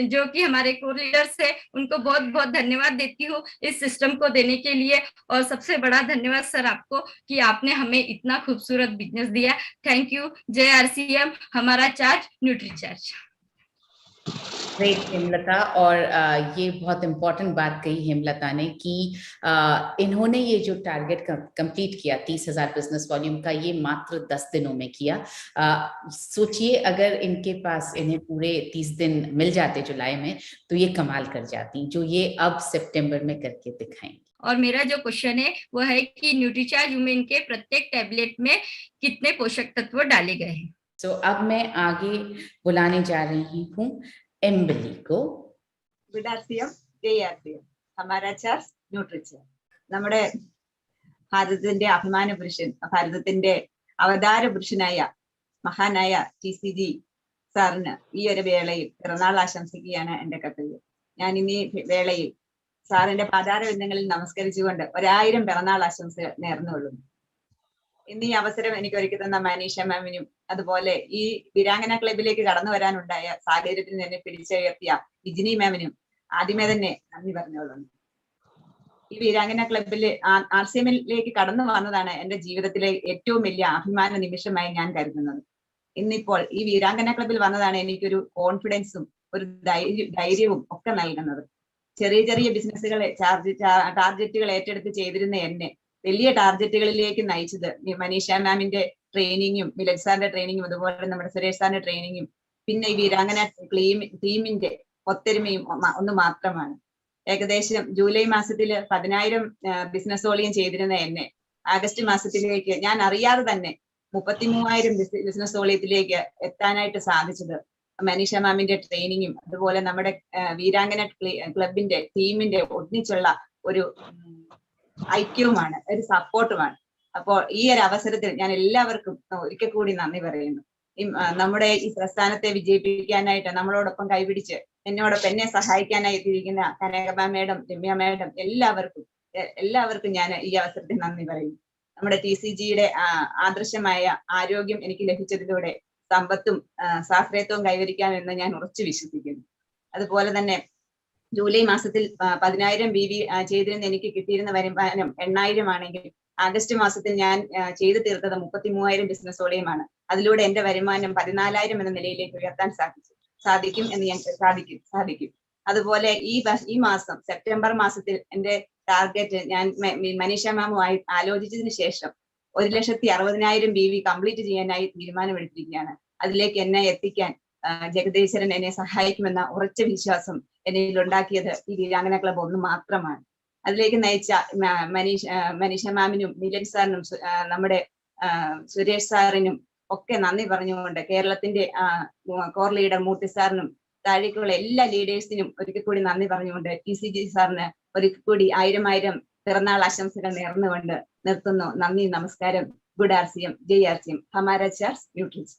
जो कि हमारे कोर लीडर्स है, उनको बहुत बहुत धन्यवाद देती हूँ इस सिस्टम को देने के लिए। और सबसे बड़ा धन्यवाद सर आपको कि आपने हमें इतना खूबसूरत बिजनेस दिया। Thank you. जय आरसीएम, हमारा charge nutri charge. Great Hemlata, और ये बहुत इम्पोर्टेंट बात कही हेमलता ने कि इन्होंने ये जो टारगेट कंप्लीट किया 30,000 बिजनेस वॉल्यूम का, ये मात्र 10 दिनों में किया। सोचिए अगर इनके पास इन्हें पूरे 30 दिन मिल जाते जुलाई में, तो ये कमाल कर जाती, जो ये अब सितंबर में करके दिखाएंगे। और मेरा जो क्वेश्चन है वो है कि न्यूट्रीचार्ज वुमेन के प्रत्येक टैबलेट में कितने पोषक तत्व डाले गए हैं? तो अब मैं आगे बुलाने जा रही हूँ एम्बली को। गुड आरसीएम, जय आरसीएम, हमारा चार्ज ന്യൂട്രിചാർജ്. നമ്മുടെ ഭാരതത്തിന്റെ അഭിമാന പുരുഷൻ, ഭാരതത്തിന്റെ അവതാര പുരുഷനായ മഹാനായ TCG സാറിന് ഈ ഒരു വേളയിൽ പിറന്നാൾ ആശംസിക്കുകയാണ് എന്റെ കർത്തവ്യം. ഞാൻ ഇനി വേളയിൽ സാറിന്റെ പാതാരവിന്ദങ്ങളിൽ നമസ്കരിച്ചുകൊണ്ട് 1000 പിറന്നാൾ ആശംസകൾ നേർന്നുകൊള്ളുന്നു. ഇന്ന് ഈ അവസരം എനിക്ക് ഒരുക്കി തന്ന മനീഷ മാമിനും, അതുപോലെ ഈ വീരാംഗന ക്ലബിലേക്ക് കടന്നു വരാനുണ്ടായ സാഹചര്യത്തിൽ എന്നെ പിടിച്ചുയർത്തിയ വിജിനി മാമിനും ആദ്യമേ തന്നെ നന്ദി പറഞ്ഞുകൊള്ളുന്നു. ഈ വീരാംഗന ക്ലബില് ആർസിഎമ്മിലേക്ക് കടന്നു വന്നതാണ് എന്റെ ജീവിതത്തിലെ ഏറ്റവും വലിയ അഭിമാന നിമിഷമായി ഞാൻ കരുതുന്നത്. ഇന്നിപ്പോൾ ഈ വീരാംഗന ക്ലബിൽ വന്നതാണ് എനിക്കൊരു കോൺഫിഡൻസും ഒരു ധൈര്യവും ഒക്കെ നൽകുന്നത്. ചെറിയ ചെറിയ ബിസിനസ്സുകളെ ടാർഗറ്റുകൾ ഏറ്റെടുത്ത് ചെയ്തിരുന്ന എന്നെ വലിയ ടാർഗറ്റുകളിലേക്ക് നയിച്ചത് മനീഷ മാമിന്റെ ട്രെയിനിങ്ങും മിലൻ സാറിന്റെ ട്രെയിനിങ്ങും അതുപോലെ നമ്മുടെ സുരേഷ് സാറിന്റെ ട്രെയിനിങ്ങും പിന്നെ ഈ വീരാംഗന ടീമിന്റെ ഒത്തൊരുമയും ഒന്ന് മാത്രമാണ്. ഏകദേശം ജൂലൈ മാസത്തിൽ 10,000 ബിസിനസ് വോളിയം ചെയ്തിരുന്ന എന്നെ ആഗസ്റ്റ് മാസത്തിലേക്ക് ഞാൻ അറിയാതെ തന്നെ 33,000 ബിസിനസ് വോളിയത്തിലേക്ക് എത്താനായിട്ട് സാധിച്ചത് മനീഷ മാമിന്റെ ട്രെയിനിങ്ങും അതുപോലെ നമ്മുടെ വീരാംഗന ക്ലബിന്റെ ടീമിന്റെ ഒന്നിച്ചുള്ള ഒരു ഐക്യവുമാണ്, ഒരു സപ്പോർട്ടുമാണ്. അപ്പോൾ ഈ ഒരു അവസരത്തിൽ ഞാൻ എല്ലാവർക്കും ഒരിക്കൽ കൂടി നന്ദി പറയുന്നു. നമ്മുടെ ഈ പ്രസ്ഥാനത്തെ വിജയിപ്പിക്കാനായിട്ട് നമ്മളോടൊപ്പം കൈപിടിച്ച് എന്നെ സഹായിക്കാനായി എത്തിയിരിക്കുന്ന കനകമ്മ മേഡം, രമ്യ മേഡം, എല്ലാവർക്കും ഞാൻ ഈ അവസരത്തിൽ നന്ദി പറയുന്നു. നമ്മുടെ TCGയുടെ ആദർശമായ ആരോഗ്യം എനിക്ക് ലഭിച്ചതിലൂടെ സമ്പത്തും സ്വാശ്രയത്വവും കൈവരിക്കാമെന്ന് ഞാൻ ഉറച്ചു വിശ്വസിക്കുന്നു. അതുപോലെ തന്നെ ജൂലൈ മാസത്തിൽ 10,000 BV ചെയ്തിരുന്ന എനിക്ക് കിട്ടിയിരുന്ന വരുമാനം 8,000 ആണെങ്കിൽ ആഗസ്റ്റ് മാസത്തിൽ ഞാൻ ചെയ്തു തീർത്തത് 33,000 ബിസിനസ് വോളിയമാണ്. അതിലൂടെ എന്റെ വരുമാനം 14,000 എന്ന നിലയിലേക്ക് ഉയർത്താൻ സാധിക്കും എന്ന് ഞാൻ സാധിക്കും. അതുപോലെ ഈ മാസം സെപ്റ്റംബർ മാസത്തിൽ എന്റെ ടാർഗറ്റ് ഞാൻ മനീഷ മാമുമായി ആലോചിച്ചതിന് ശേഷം 1,60,000 BV കംപ്ലീറ്റ് ചെയ്യാനായി തീരുമാനമെടുത്തിരിക്കുകയാണ്. അതിലേക്ക് എന്നെ എത്തിക്കാൻ ജഗദീശ്വരൻ എന്നെ സഹായിക്കുമെന്ന ഉറച്ച വിശ്വാസം എന്നിൽ ഉണ്ടാക്കിയത് ഈ വീരാംഗന ക്ലബ് ഒന്ന് മാത്രമാണ്. അതിലേക്ക് നയിച്ച മനീഷ മാമിനും മിലൻ സാറിനും നമ്മുടെ സുരേഷ് സാറിനും ഒക്കെ നന്ദി പറഞ്ഞുകൊണ്ട് കേരളത്തിന്റെ കോർ ലീഡർ മൂർത്തി സാറിനും താഴേക്കുള്ള എല്ലാ ലീഡേഴ്സിനും ഒരിക്കൽ കൂടി നന്ദി പറഞ്ഞുകൊണ്ട് TCG സാറിന് ഒരിക്കൽ കൂടി 1000 പിറന്നാൾ ആശംസകൾ നേർന്നുകൊണ്ട് നിർത്തുന്നു. നന്ദി, നമസ്കാരം. गुड RCM, जय RCM, हमारा चार्ज न्यूट्रिच।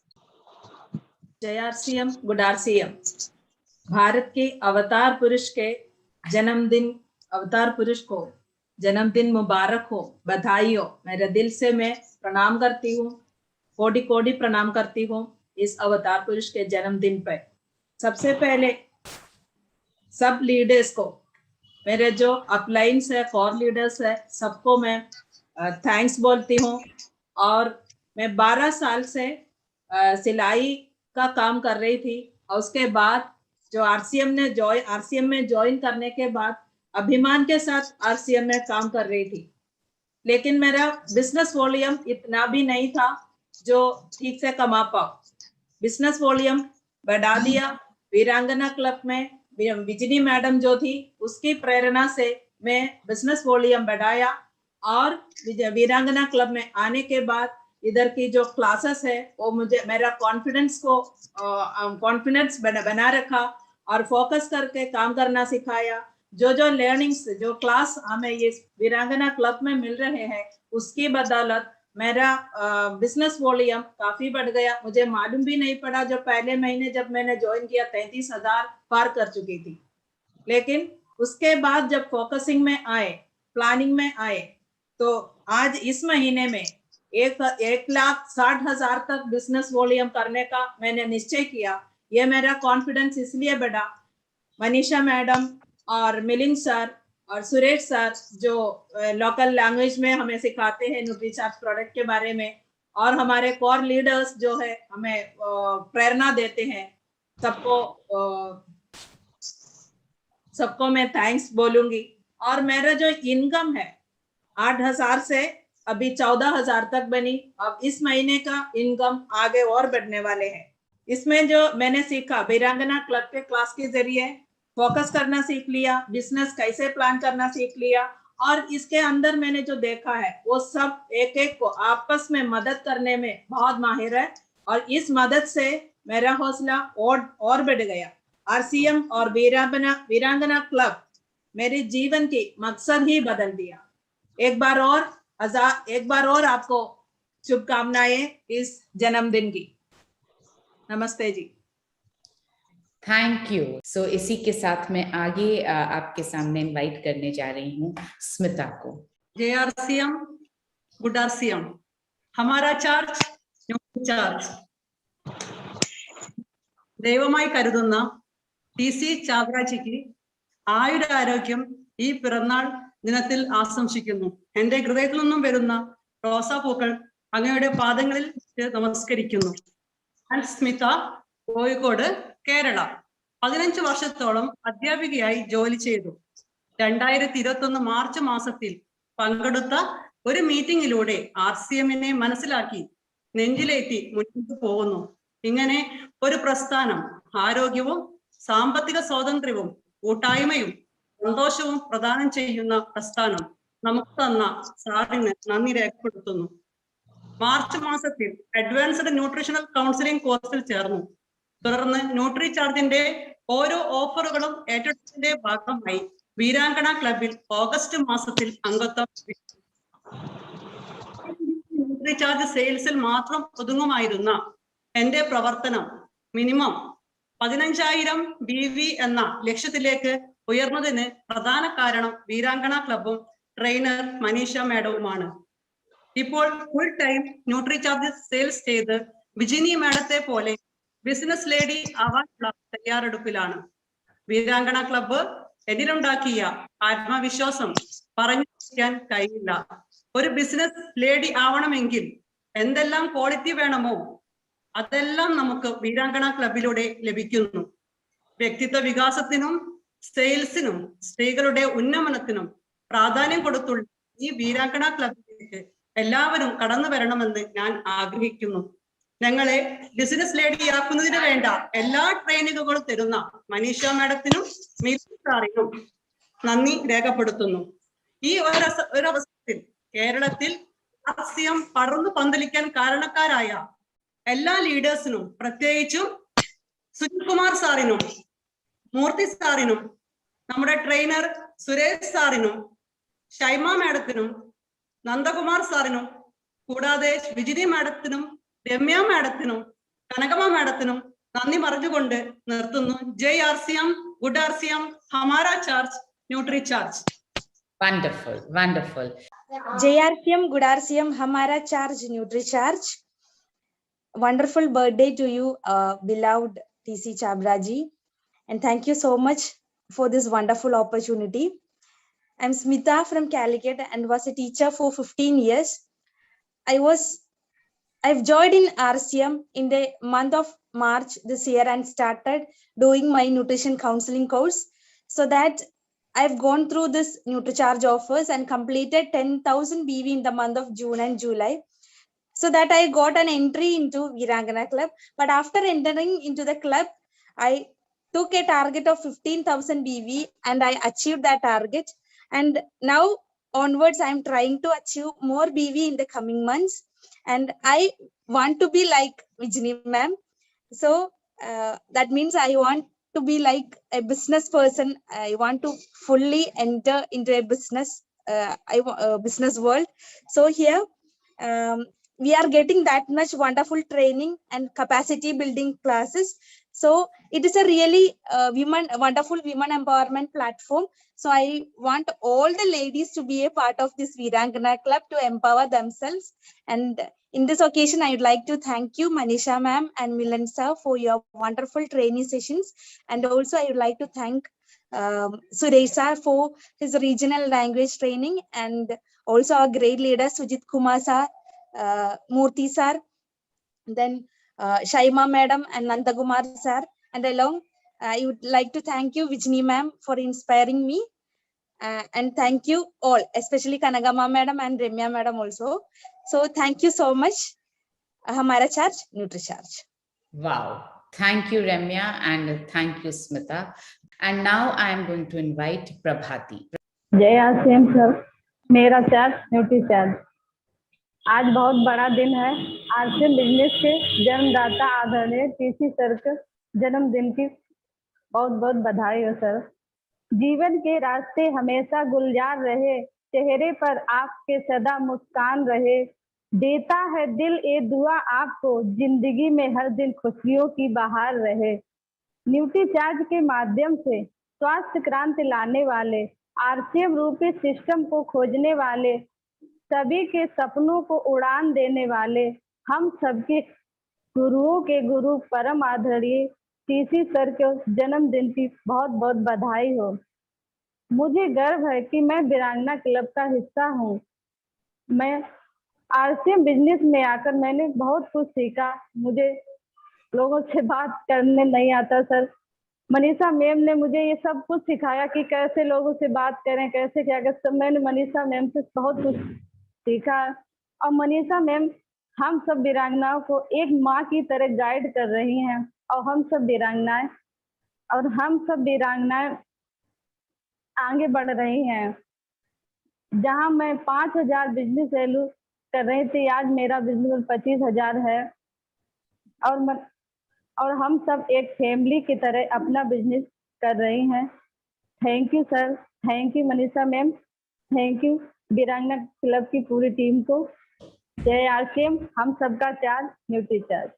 जय RCM, गुड RCM। भारत के अवतार पुरुष के जन्मदिन, अवतार पुरुष को जन्मदिन मुबारक हो, बधाई हो। मेरे दिल से मैं प्रणाम करती हूँ, कोटि कोटि प्रणाम करती हूँ इस अवतार पुरुष के जन्मदिन पर। सबसे पहले सब लीडर्स को, मेरे जो अपलाइंस है, कोर लीडर्स है, सबको मैं थैंक्स बोलती हूँ। और मैं 12 साल से सिलाई का काम कर रही थी और उसके बाद जो RCM में ज्वाइन करने के बाद अभिमान के साथ RCM में काम कर रही थी, लेकिन मेरा बिजनेस वॉल्यूम इतना भी नहीं था जो ठीक से कमा पाऊं। बिजनेस वॉल्यूम बढ़ा दिया। वीरांगना क्लब में बिजली मैडम जो थी उसकी प्रेरणा से मैं बिजनेस वॉल्यूम बढ़ाया और वीरांगना क्लब में आने के बाद इधर की जो क्लासेस है वो मुझे मेरा कॉन्फिडेंस बना रखा और फोकस करके काम करना सिखाया। जो लर्निंग्स, जो क्लास हमें ये वीरांगना क्लब में मिल रहे हैं उसकी बदौलत मेरा बिजनेस वॉल्यूम काफी बढ़ गया। मुझे मालूम भी नहीं पड़ा, जो पहले महीने जब मैंने ज्वाइन किया 33,000 पार कर चुकी थी। लेकिन उसके बाद जब फोकसिंग में आए, प्लानिंग में आए, तो आज इस महीने में 1,60,000 तक बिजनेस वॉल्यूम करने का मैंने निश्चय किया। ये मेरा कॉन्फिडेंस इसलिए बढ़ा, मनीषा मैडम और मिलिंद सर और सुरेश सर जो लोकल लैंग्वेज में हमें सिखाते हैं न्यूट्रीचार्ज प्रोडक्ट के बारे में, और हमारे कोर लीडर्स जो है हमें प्रेरणा देते हैं। सबको मैं थैंक्स बोलूंगी। और मेरा जो इनकम है 8,000 से अभी 14,000 तक बनी। अब इस महीने का इनकम आगे और बढ़ने वाले हैं। इसमें जो मैंने सीखा, वीरांगना क्लब के क्लास के जरिए फोकस करना सीख लिया, बिजनेस कैसे प्लान करना सीख लिया, और इसके अंदर मैंने जो देखा है वो सब एक को आपस में मदद करने में बहुत माहिर है। और इस मदद से मेरा हौसला और बढ़ गया। RCM और वीरांगना क्लब मेरे जीवन की मकसद ही बदल दिया। एक बार और आपको शुभकामनाएं इस जन्मदिन की। नमस्ते जी। Thank you. सो इसी के साथ मैं आगे आपके सामने इनवाइट करने जा रही हूँ स्मिता को। जय RCM, गुड RCM, हमारा चार्ज चार्ज। ദൈവമായി കരുതുന്ന TC ചാവറാജിക്ക് ആയുരാരോഗ്യം ഈ പിറന്നാൾ ദിനത്തിൽ ആശംസിക്കുന്നു. എന്റെ ഹൃദയത്തിൽ നിന്നും വരുന്ന റോസാപ്പൂക്കൾ അങ്ങയുടെ പാദങ്ങളിൽ നമസ്കരിക്കുന്നു. ഞാൻ സ്മിത, കോഴിക്കോട്, കേരള. 15 വർഷത്തോളം അധ്യാപികയായി ജോലി ചെയ്തു. 2021 മാർച്ച് മാസത്തിൽ പങ്കെടുത്ത ഒരു മീറ്റിംഗിലൂടെ RCMനെ മനസ്സിലാക്കി നെഞ്ചിലേറ്റി മുന്നോട്ട് പോകുന്നു. ഇങ്ങനെ ഒരു പ്രസ്ഥാനം ആരോഗ്യവും സാമ്പത്തിക സ്വാതന്ത്ര്യവും കൂട്ടായ്മയും സന്തോഷവും പ്രദാനം ചെയ്യുന്ന പ്രസ്ഥാനം നമുക്ക് തന്ന സാറിന് നന്ദി രേഖപ്പെടുത്തുന്നു. മാർച്ച് മാസത്തിൽ അഡ്വാൻസ്ഡ് ന്യൂട്രീഷണൽ കൗൺസിലിംഗ് കോഴ്സിൽ ചേർന്നു. തുടർന്ന് ന്യൂട്രി ചാർജിന്റെ ഓരോ ഓഫറുകളും ഏറ്റെടുത്തതിന്റെ ഭാഗമായി വീരാങ്കണ ക്ലബിൽ ഓഗസ്റ്റ് മാസത്തിൽ അംഗത്വം. ന്യൂട്രി ചാർജ് സെയിൽസിൽ മാത്രം ഒതുങ്ങുമായിരുന്ന എന്റെ പ്രവർത്തനം മിനിമം 15,000 BV എന്ന ലക്ഷ്യത്തിലേക്ക് ഉയർന്നതിന് പ്രധാന കാരണം വീരാങ്കണ ക്ലബും ട്രെയിനർ മനീഷ മാഡവുമാണ്. ഇപ്പോൾ full time nutri charge sales ചെയ്ത് വിജിനി മാഡത്തെ പോലെ ബിസിനസ് ലേഡി ആവാനുള്ള തയ്യാറെടുപ്പിലാണ്. വീരാങ്കണ ക്ലബ്ബ് എന്നിലുണ്ടാക്കിയ ആത്മവിശ്വാസം പറഞ്ഞിരിക്കാൻ കഴിയില്ല. ഒരു ബിസിനസ് ലേഡി ആവണമെങ്കിൽ എന്തെല്ലാം ക്വാളിറ്റി വേണമോ അതെല്ലാം നമുക്ക് വീരാങ്കണ ക്ലബിലൂടെ ലഭിക്കുന്നു. വ്യക്തിത്വ വികാസത്തിനും സെയിൽസിനും സ്ത്രീകളുടെ ഉന്നമനത്തിനും പ്രാധാന്യം കൊടുത്തുള്ള ഈ വീരാങ്കണ ക്ലബിലേക്ക് എല്ലാവരും കടന്നു വരണമെന്ന് ഞാൻ ആഗ്രഹിക്കുന്നു. ഞങ്ങളെ ബിസിനസ് ലേഡിയാക്കുന്നതിന് വേണ്ട എല്ലാ ട്രെയിനിങ്ങുകളും തരുന്ന മനീഷ മാഡത്തിനും മീതു സാറിനും നന്ദി രേഖപ്പെടുത്തുന്നു. ഈ ഒരവസരത്തിൽ കേരളത്തിൽ RCM പടർന്നു പന്തലിക്കാൻ കാരണക്കാരായ എല്ലാ ലീഡേഴ്സിനും, പ്രത്യേകിച്ചും സുജിത് കുമാർ സാറിനും മൂർത്തി സാറിനും നമ്മുടെ ട്രെയിനർ സുരേഷ് സാറിനും ഷൈമ മാഡത്തിനും നന്ദകുമാർ സാറിനും കൂടാതെ വിജിനി മാഡത്തിനും രമ്യ മാഡത്തിനും കനകമ്മ മാഡത്തിനും നന്ദി പറഞ്ഞുകൊണ്ട് നിർത്തുന്നു. ജയ് RCM, good RCM, Hamara charge, nutri charge. Wonderful, wonderful. Jai RCM, good RCM, Hamara Charge, Nutri Charge. Wonderful birthday to you, beloved TC Chabra ji, and thank you so much for this wonderful opportunity. I'm Smita from Calicut and was a teacher for 15 years. I've joined in RCM in the month of March this year and started doing my nutrition counseling course, so that I've gone through this NutriCharge offers and completed 10,000 BV in the month of June and July, so that I got an entry into Virangana Club. But after entering into the club, I took a target of 15,000 BV and I achieved that target. And now onwards, I'm trying to achieve more BV in the coming months. And I want to be like Vijini ma'am. So that means I want to be like a business person. I want to fully enter into a business, business world. So here we are getting that much wonderful training and capacity building classes. So it is a really wonderful women empowerment platform. So I want all the ladies to be a part of this Virangana Club to empower themselves. And in this occasion, I would like to thank you, Manisha ma'am and Milan sir, for your wonderful training sessions. And also I would like to thank Suresh sir for his regional language training, and also our great leader Sujit Kumar sir, Murthy sir, then Shaima madam and Nandakumar sir, and along I would like to thank you Vijini ma'am for inspiring me, and thank you all, especially Kanagama madam and Remya madam also. So thank you so much. Hamara Charge, Nutri Charge. Wow. Thank you, Ramya, and thank you, Smita. And now I am going to invite Prabhati. जय RCM sir, मेरा charge nutri charge. आज बहुत बड़ा दिन है। RCM business के जन्मदाता आदरणीय TC सर के जन्मदिन की बहुत बहुत बधाई हो सर। जीवन के रास्ते हमेशा गुलजार रहे, चेहरे पर आपके सदा मुस्कान रहे, देता है दिल ये दुआ आपको, जिंदगी में हर दिन खुशियों की बहार रहे। न्यूट्री चार्ज के माध्यम से स्वास्थ्य क्रांति लाने वाले, RCM रूपी सिस्टम को खोजने वाले, सभी के सपनों को उड़ान देने वाले, हम सबके गुरुओं के गुरु परम आदरणीय TC सर के जन्मदिन की बहुत बहुत बधाई हो। मुझे गर्व है कि मैं वीरांगना क्लब का हिस्सा हूँ। मैं RCM बिजनेस में आकर मैंने बहुत कुछ सीखा। मुझे लोगों से बात करने नहीं आता सर। मनीषा मैम ने मुझे ये सब कुछ सिखाया कि कैसे लोगों से बात करें, कैसे क्या कर सब। मैंने मनीषा मैम से बहुत कुछ सीखा, और मनीषा मैम हम सब वीरांगनाओं को एक माँ की तरह गाइड कर रही हैं। और हम सब वीरांगनाएं आगे बढ़ रही हैं। जहां मैं 5,000 बिजनेस वैल्यू कर रही थी, आज मेरा बिजनेस 25,000 है। और हम सब एक फैमिली की तरह अपना बिजनेस कर रही हैं। Thank you sir, thank you Manisha ma'am, thank you वीरांगना क्लब की पूरी टीम को। जय आरसीएम, हम सबका charge, nutri charge.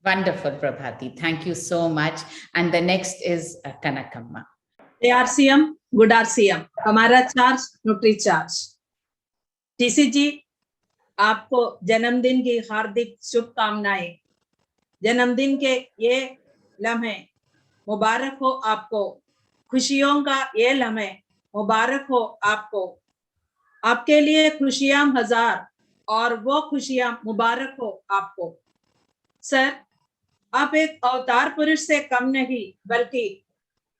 Wonderful, Prabhati. Thank you so much. And the next is Kanakamma. ARCM, good RCM, हमारा चार्ज न्यूट्री चार्ज। टीसी जी, आपको जन्मदिन की हार्दिक शुभकामनाएं। जन्मदिन के ये लम्हे मुबारक हो आपको, खुशियों का ये लम्हे मुबारक हो आपको। आपके लिए खुशियां हजार और वो खुशियां मुबारक हो आपको। सर, आप एक अवतार पुरुष से कम नहीं बल्कि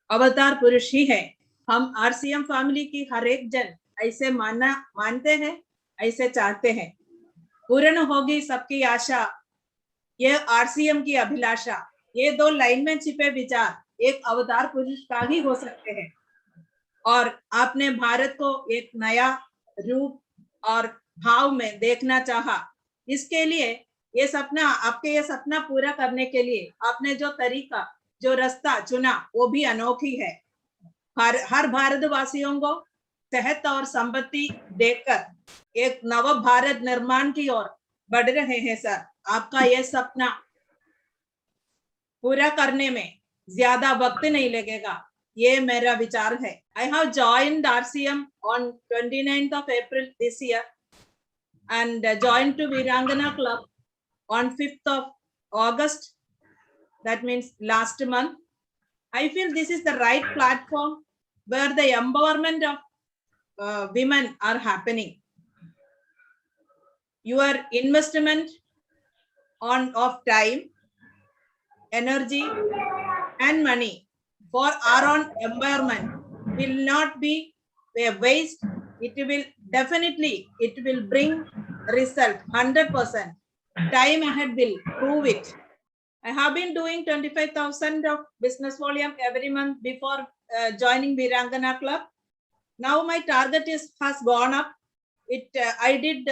अवतार पुरुष ही है। हम आरसीएम फैमिली की हर एक जन ऐसे मानते हैं, ऐसे चाहते हैं। पूर्ण होगी सबकी आशा, ये आरसीएम की अभिलाषा। ये दो लाइन में छिपे विचार एक अवतार पुरुष का ही हो सकते हैं। और आपने भारत को एक नया रूप और भाव में देखना चाहा। इसके लिए ये सपना, आपके ये सपना पूरा करने के लिए आपने जो तरीका, जो रास्ता चुना वो भी अनोखी है। हर भारतवासियों को सेहत और संपत्ति देकर एक नव भारत निर्माण की ओर बढ़ रहे हैं सर। आपका ये सपना पूरा करने में ज्यादा वक्त नहीं लगेगा, ये मेरा विचार है। I have joined RCM on 29th of April this year and joined to Virangana Club on 5th of August. That means last month. I feel this is the right platform where the empowerment of women are happening. Your investment of time, energy and money for our own environment will not be a waste. It will definitely, it will bring result 100%. Time ahead will prove it. I have been doing 25,000 of business volume every month before joining Virangana Club. Now my target has gone up. I did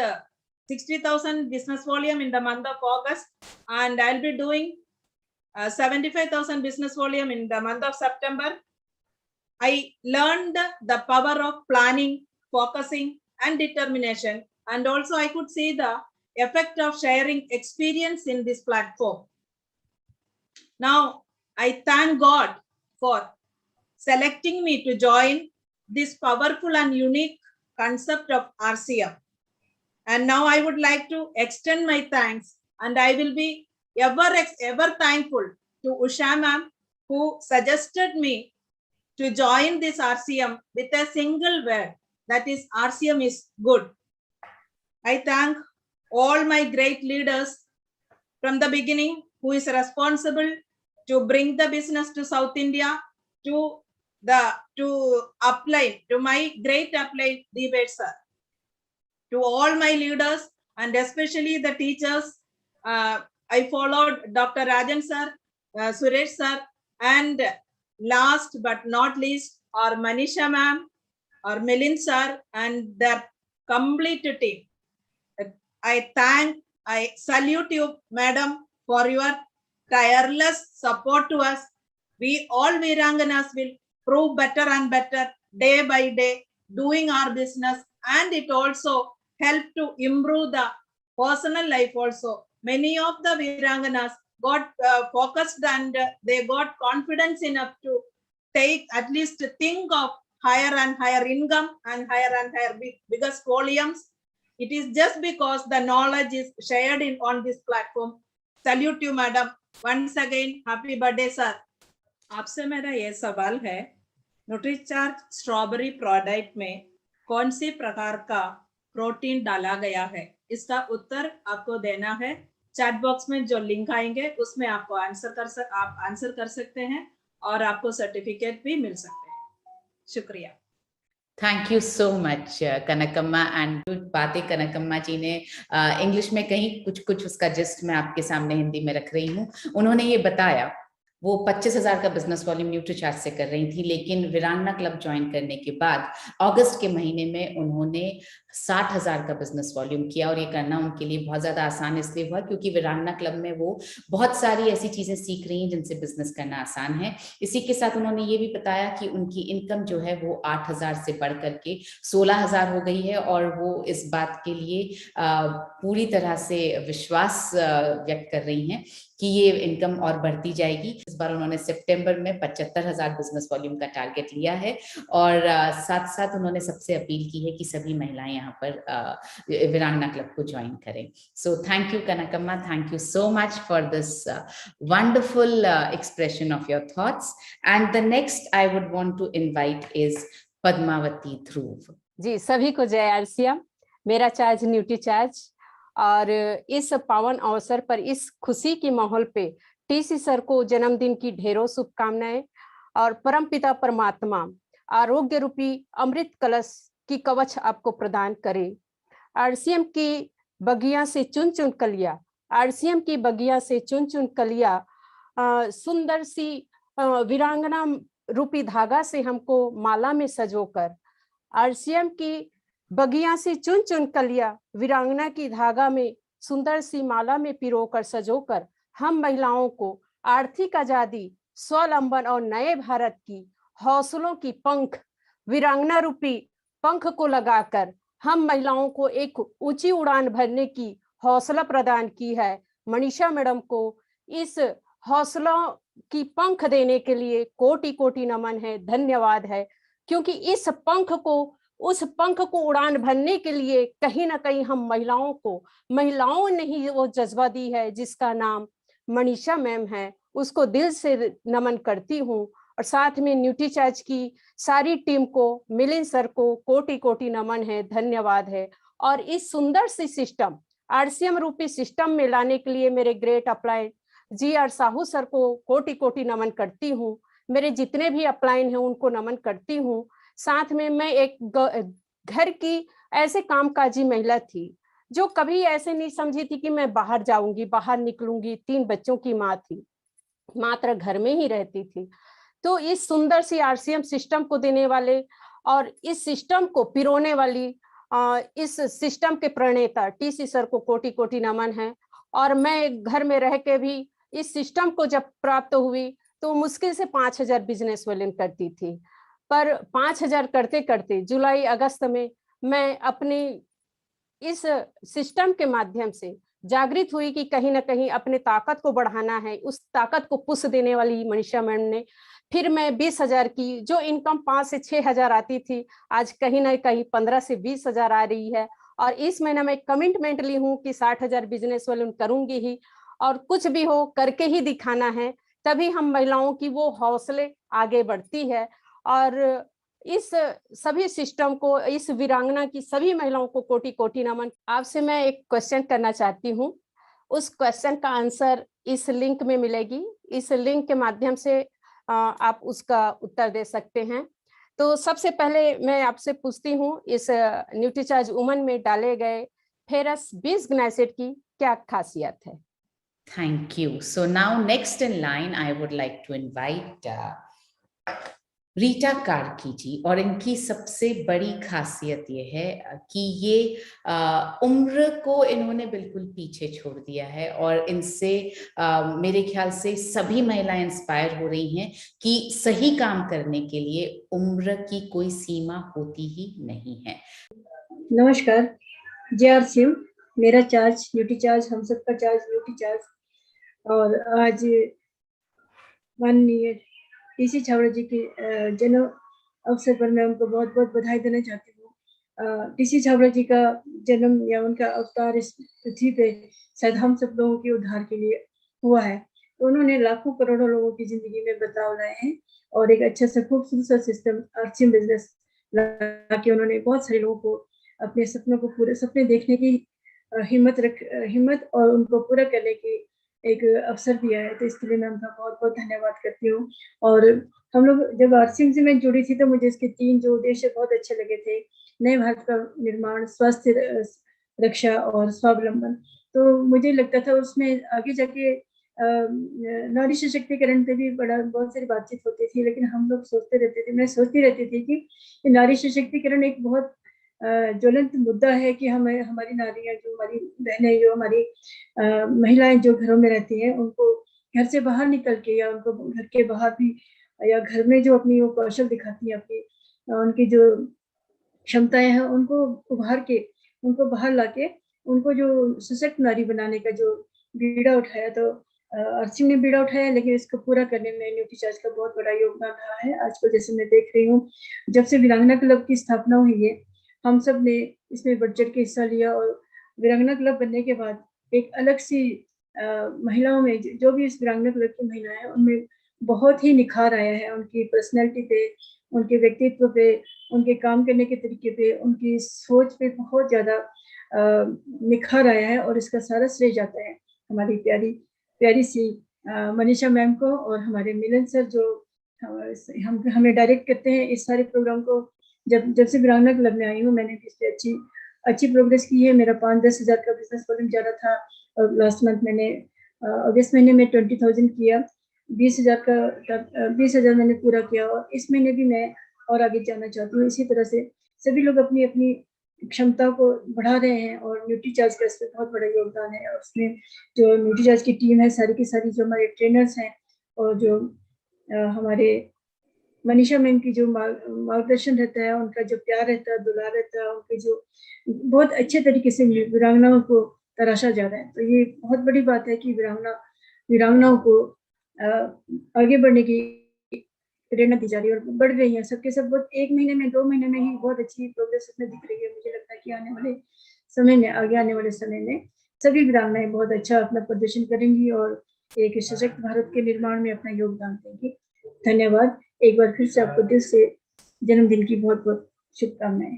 60,000 business volume in the month of August, and I'll be doing 75,000 business volume in the month of September. I learned the power of planning, focusing, and determination, and also I could see the effect of sharing experience in this platform. Now, I thank God for selecting me to join this powerful and unique concept of RCM. And now I would like to extend my thanks, and I will be ever thankful to Usha ma'am, who suggested me to join this RCM with a single word, that is RCM is good. I thank all my great leaders from the beginning who is responsible to bring the business to South India, to my great upline Deevet sir, to all my leaders and especially the teachers. I followed Dr. Rajan sir, Suresh sir, and last but not least, our Manisha ma'am, our Milind sir, and their complete team. I salute you, madam, for your tireless support to us. We all Viranganas will prove better and better day by day, doing our business, and it also helped to improve the personal life also. Many of the Viranganas got focused and they got confidence enough to take, at least think of higher and higher income and higher biggest volumes. It is just because the knowledge is shared on this platform. Salute you, madam. Once again, happy birthday, sir. आपसे मेरा ये सवाल है, Nutricharge strawberry product में कौन सी प्रकार का protein डाला गया है? इसका उत्तर आपको देना है। चैट बॉक्स में जो लिंक आएंगे उसमें आपको आंसर कर सकते हैं और आपको सर्टिफिकेट भी मिल सकते हैं। शुक्रिया। Thank you so much Kanakamma. And बातें कनकम्मा जी ने इंग्लिश में कहीं कुछ उसका जिस्ट मैं आपके सामने हिंदी में रख रही हूँ। उन्होंने ये बताया वो 25,000 का बिजनेस वॉल्यूम न्यूट्रीचार्ज से कर रही थी, लेकिन वीरांगना क्लब ज्वाइन करने के बाद अगस्त के महीने में उन्होंने 60,000 का बिजनेस वॉल्यूम किया। और ये करना उनके लिए बहुत ज्यादा आसान इसलिए हुआ क्योंकि वीरांगना क्लब में वो बहुत सारी ऐसी चीजें सीख रही हैं जिनसे बिजनेस करना आसान है। इसी के साथ उन्होंने ये भी बताया कि उनकी इनकम जो है वो 8,000 से बढ़ करके 16,000 हो गई है, और वो इस बात के लिए पूरी तरह से विश्वास व्यक्त कर रही हैं कि ये इनकम और बढ़ती जाएगी। इस बार उन्होंने सितंबर में 75,000 बिजनेस वॉल्यूम का टारगेट लिया है, और साथ साथ उन्होंने सबसे अपील की है कि सभी महिलाएं यहाँ पर वीरांगना क्लब को ज्वाइन करें। So thank you Kanakamma, thank you so much for this wonderful expression of your thoughts. And the next I would want to invite is Padmavati Dhruv ji. सभी को जय आरसीएम। मेरा चार्ज न्यूट्री चार्ज, और इस पावन अवसर पर, इस खुशी के माहौल पे टीसी सर को जन्मदिन की ढेरों शुभकामनाएं, और परमपिता परमात्मा आरोग्य रूपी अमृत कलश की कवच आपको प्रदान करे। आरसीएम की बगिया से चुन चुन कलिया, आरसीएम की बगिया से चुन चुन कलिया, सुंदर सी वीरांगना रूपी धागा से हमको माला में सजोकर, आरसीएम की बगिया से चुन चुन कलिया वीरांगना की धागा में सुंदर सी माला में पिरोकर सजोकर हम महिलाओं को आर्थिक आजादी, स्वावलंबन और नए भारत की हौसलों की पंख, वीरांगना रूपी पंख को लगाकर हम महिलाओं को एक ऊंची उड़ान भरने की हौसला प्रदान की है। मनीषा मैडम को इस हौसलों की पंख देने के लिए कोटि कोटि नमन है, धन्यवाद है। क्योंकि इस पंख को, उस पंख को उड़ान भरने के लिए कहीं ना कहीं हम महिलाओं ने ही वो जज्बा दी है जिसका नाम मनीषा मैम है। उसको दिल से नमन करती हूँ, और साथ में न्यूट्री चार्ज की सारी टीम को, मिलिंद सर को कोटि कोटि नमन है, धन्यवाद है। और इस सुंदर सी सिस्टम, आरसीएम रूपी सिस्टम में लाने के लिए मेरे ग्रेट अप्लाइन GR साहू सर को कोटि कोटि नमन करती हूँ। मेरे जितने भी अपलाइन हैं उनको नमन करती हूँ। साथ में मैं एक घर की ऐसे कामकाजी महिला थी जो कभी ऐसे नहीं समझी थी कि मैं बाहर जाऊंगी, बाहर निकलूंगी। 3 बच्चों की माँ थी, मात्र घर में ही रहती थी। तो इस सुंदर सी आरसीएम सिस्टम को देने वाले और इस सिस्टम को पिरोने वाली, इस सिस्टम के प्रणेता टीसी सर को कोटि कोटि नमन है। और मैं घर में रह के भी इस सिस्टम को जब प्राप्त हुई तो मुश्किल से 5,000 बिजनेस वॉल्यूम करती थी, पर 5,000 करते करते जुलाई अगस्त में मैं अपनी इस सिस्टम के माध्यम से जागृत हुई कि कहीं ना कहीं अपने ताकत को बढ़ाना है। उस ताकत को पुश देने वाली मनीषा मैम ने, फिर मैं 20,000 की जो इनकम 5 से 6,000 आती थी, आज कहीं ना कहीं 15 से 20,000 आ रही है। और इस महीने में कमिटमेंट ली हूँ कि 60,000 बिजनेस वॉल्यूम करूंगी ही, और कुछ भी हो करके ही दिखाना है, तभी हम महिलाओं की वो हौसले आगे बढ़ती है। और इस सभी सिस्टम को, इस वीरांगना की सभी महिलाओं को कोटि कोटि नमन। आपसे मैं एक क्वेश्चन करना चाहती हूँ, उस क्वेश्चन का आंसर इस लिंक में मिलेगी। इस लिंक के माध्यम से आप उसका उत्तर दे सकते हैं। तो सबसे पहले मैं आपसे पूछती हूँ, इस न्यूट्री चार्ज वुमन में डाले गए फेरस बीसगुना एसिड की क्या खासियत है? Thank you. So now next in line, I would like to invite Rita Karki जी। और इनकी सबसे बड़ी खासियत ये है कि ये उम्र को इन्होंने बिल्कुल पीछे छोड़ दिया है, और इनसे मेरे ख्याल से सभी महिलाएं इंस्पायर हो रही हैं कि सही काम करने के लिए उम्र की कोई सीमा होती ही नहीं है। नमस्कार, JRCM, मेरा चार्ज न्यूट्री चार्ज, हम सबका चार्ज न्यूट्री चार्ज। और आज माननीय टीसी छाबड़ा जी के जन्म अवसर पर मैं उनको बहुत बहुत बधाई देना चाहती हूँ। टीसी छाबड़ा जी का जन्म या उनका अवतार इस पृथ्वी पे शायद हम सब लोगों के उद्धार के लिए हुआ है। तो उन्होंने लाखों करोड़ों लोगों की जिंदगी में बदलाव लाए हैं, और एक अच्छा सा खूबसूरत सा सिस्टम आरसीएम बिजनेस ला के उन्होंने बहुत सारे लोगों को अपने सपनों को पूरे सपने देखने की हिम्मत और उनको पूरा करने की एक अवसर दिया है। तो इसके लिए मैं उनका बहुत बहुत धन्यवाद करती हूँ। और हम लोग जब आरसीएम से मैं जुड़ी थी तो मुझे इसके 3 जो उद्देश्य बहुत अच्छे लगे थे, नए भारत का निर्माण, स्वास्थ्य रक्षा और स्वावलंबन। तो मुझे लगता था उसमें आगे जाके नारी सशक्तिकरण पे भी बहुत सारी बातचीत होती थी, लेकिन हम लोग सोचते रहते थे, मैं सोचती रहती थी कि नारी सशक्तिकरण एक बहुत ज्वलंत मुद्दा है कि हमारी नारियां, जो हमारी बहनें, जो हमारी महिलाएं जो घरों में रहती हैं, उनको घर से बाहर निकल के या उनको घर के बाहर भी या घर में जो अपनी वो कौशल दिखाती हैं, अपनी उनकी जो क्षमताएं हैं, उनको उभार के उनको बाहर लाके उनको जो सशक्त नारी बनाने का जो बीड़ा उठाया, तो आरसीएम ने बीड़ा उठाया, लेकिन इसको पूरा करने में न्यूट्री चार्ज का बहुत बड़ा योगदान रहा है। आजकल जैसे मैं देख रही हूँ, जब से वीरांगना क्लब की स्थापना हुई है, हम सब ने इसमें बढ़ चढ़ के हिस्सा लिया, और वीरांगना क्लब बनने के बाद एक अलग सी महिलाओं में, जो भी इस वीरांगना क्लब की महिलाएं हैं, उनमें बहुत ही निखार आया है, उनकी पर्सनैलिटी पे, उनके व्यक्तित्व पे, उनके काम करने के तरीके पे, उनकी सोच पे बहुत ज्यादा निखार आया है। और इसका सारा श्रेय जाता है हमारी प्यारी सी मनीषा मैम को और हमारे मिलन सर, जो हमें डायरेक्ट करते हैं इस सारे प्रोग्राम को। जब से वीरांगना क्लब में आई हूँ, मैंने इस पे अच्छी प्रोग्रेस की है। मेरा 5-10 हज़ार का बिजनेस वॉल्यूम जा रहा था, और लास्ट मंथ मैंने अगस्त महीने में 20,000 किया, 20,000 मैंने पूरा किया, और इस महीने भी मैं और आगे जाना चाहती हूँ। इसी तरह से सभी लोग अपनी अपनी क्षमता को बढ़ा रहे हैं, और न्यूट्री चार्ज का इसमें बहुत बड़ा योगदान है। और उसमें जो न्यूट्री चार्ज की टीम है, सारी की सारी, जो हमारे ट्रेनर्स हैं और जो हमारे मनीषा मैम की जो मार्गदर्शन रहता है, उनका जो प्यार रहता है, दुलार रहता है, उनके जो बहुत अच्छे तरीके से वीरांगनाओं को तराशा जा रहा है। तो ये बहुत बड़ी बात है कि वीरांगनाओं को आगे बढ़ने की प्रेरणा दी जा रही है, और बढ़ रही है सबके सब। बहुत 1 महीने में 2 महीने में ही बहुत अच्छी प्रोग्रेस इसमें दिख रही है। मुझे लगता है कि आगे आने वाले समय में सभी वीरांगनाएं बहुत अच्छा अपना प्रदर्शन करेंगी और एक सशक्त भारत के निर्माण में अपना योगदान देंगी। धन्यवाद। एक बार फिर से आपको दिल से जन्मदिन की बहुत बहुत शुभकामनाएं।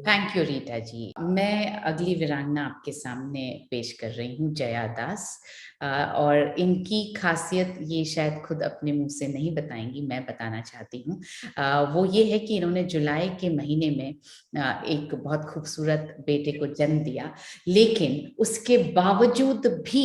थैंक यू रीटा जी। मैं अगली वीरांगना आपके सामने पेश कर रही हूँ, जया दास, और इनकी खासियत ये शायद खुद अपने मुंह से नहीं बताएंगी, मैं बताना चाहती हूँ। वो ये है कि इन्होंने जुलाई के महीने में एक बहुत खूबसूरत बेटे को जन्म दिया, लेकिन उसके बावजूद भी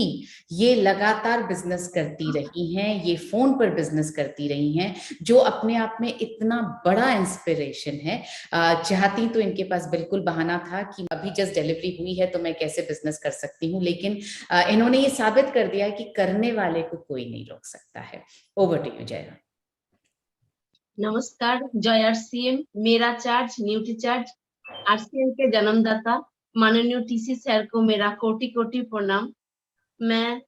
ये लगातार बिजनेस करती रही हैं, ये फोन पर बिजनेस करती रही हैं, जो अपने आप में इतना बड़ा इंस्पिरेशन है। चाहती तो इनके पास बिल्कुल बहाना था कि अभी जस्ट डिलीवरी हुई है तो मैं कैसे बिजनेस कर सकती हूँ, लेकिन इन्होंने ये साबित कर दिया कि करने वाले को कोई नहीं रोक सकता है। Over to you Jaya. नमस्कार। जय आरसीएम, मेरा चार्ज न्यूट्री चार्ज। आरसीएम के जन्मदाता माननीय टीसी सर को मेरा कोटि कोटि प्रणाम। मैं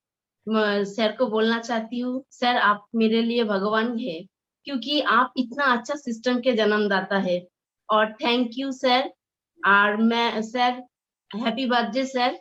सर को बोलना चाहती हूँ, सर आप मेरे लिए भगवान है, क्योंकि आप इतना अच्छा सिस्टम के जन्मदाता है। और थैंक यू सर। और मैं सर हैप्पी बर्थडे सर।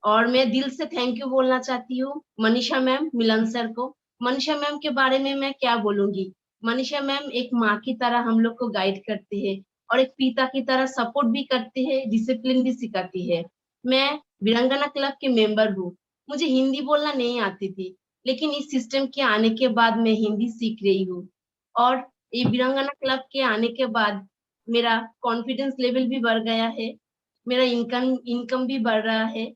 और मैं दिल से थैंक यू बोलना चाहती हूँ मनीषा मैम, मिलन सर को। मनीषा मैम के बारे में मैं क्या बोलूंगी। मनीषा मैम एक माँ की तरह हम लोग को गाइड करते हैं और एक पिता की तरह सपोर्ट भी करते हैं, डिसिप्लिन भी सिखाती है। मैं वीरांगना क्लब के मेंबर हूँ। मुझे हिंदी बोलना नहीं आती थी, लेकिन इस सिस्टम के आने के बाद मैं हिंदी सीख रही हूँ। और ये वीरांगना क्लब के आने के बाद मेरा कॉन्फिडेंस लेवल भी बढ़ गया है, मेरा इनकम भी बढ़ रहा है।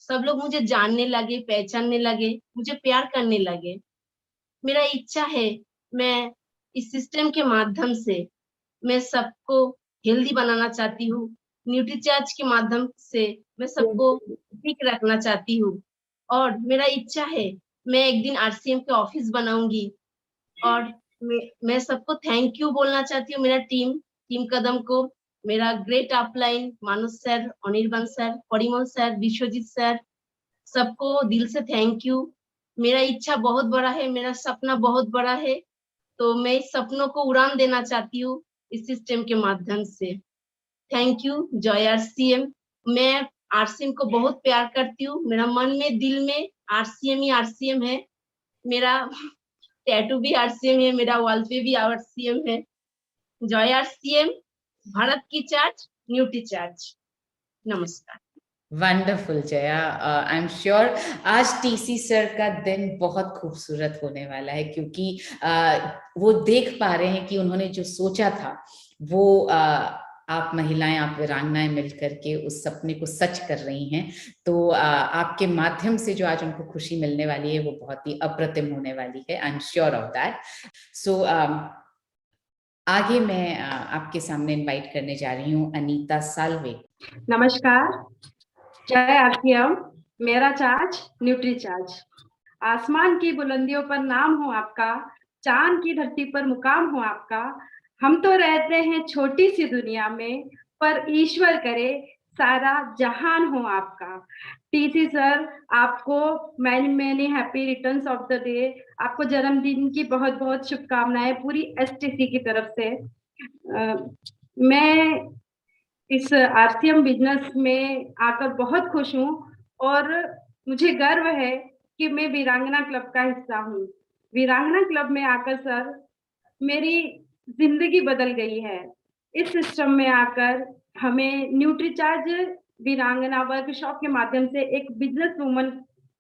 सब लोग मुझे जानने लगे, पहचानने लगे, मुझे प्यार करने लगे। मेरा इच्छा है मैं इस सिस्टम के माध्यम से मैं सबको हेल्दी बनाना चाहती हूँ। न्यूट्री चार्ज के माध्यम से मैं सबको ठीक रखना चाहती हूँ। और मेरा इच्छा है मैं एक दिन आरसीएम के ऑफिस बनाऊंगी। और मैं सबको थैंक यू बोलना चाहती हूँ, मेरा टीम कदम को, मेरा great upline Manush sir, Anirban sir, Parimal sir, Vishwajit sir, सबको दिल से थैंक यू। मेरा इच्छा बहुत बड़ा है, मेरा सपना बहुत बड़ा है, तो मैं इस सपनों को उड़ान देना चाहती हूँ इस सिस्टम के माध्यम से। Thank you. जय आरसीएम। मैं आरसीएम को बहुत प्यार करती हूँ। मेरा मन में, दिल में आरसीएम ही आरसीएम है। मेरा टैटू भी आरसीएम है, मेरा वॉल पे भी आरसीएम है। जय आरसीएम, भारत की चार्ज, न्यूट्री चार्ज। नमस्कार। Wonderful Jaya. I am sure आज टीसी सर का दिन बहुत खूबसूरत होने वाला है, क्योंकि वो देख पा रहे हैं कि उन्होंने जो सोचा था वो आप महिलाएं, आप वीरांगनाएं मिलकर के उस सपने को सच कर रही हैं। तो आपके माध्यम से जो आज उनको खुशी मिलने वाली है वो बहुत ही अप्रतिम होने वाली है। I am sure of that. So आगे मैं आपके सामने इनवाइट करने जा रही हूँ अनीता साल्वे। नमस्कार, जय आरसीएम, मेरा चार्ज न्यूट्री चार्ज। आसमान की बुलंदियों पर नाम हो आपका, चांद की धरती पर मुकाम हो आपका। हम तो रहते हैं छोटी सी दुनिया में, पर ईश्वर करे सारा जहान हो आपका। टीसी सर, आपको many happy returns of the day. आपको जन्मदिन की बहुत बहुत शुभकामनाएं पूरी एसटीसी की तरफ से। मैं इस आरसीएम बिजनेस में आकर बहुत खुश हूँ और मुझे गर्व है कि मैं वीरांगना क्लब का हिस्सा हूँ। वीरांगना क्लब में आकर सर मेरी जिंदगी बदल गई है। इस सिस्टम में आकर हमें न्यूट्रीचार्ज वीरांगना वर्कशॉप के माध्यम से एक बिजनेस वूमन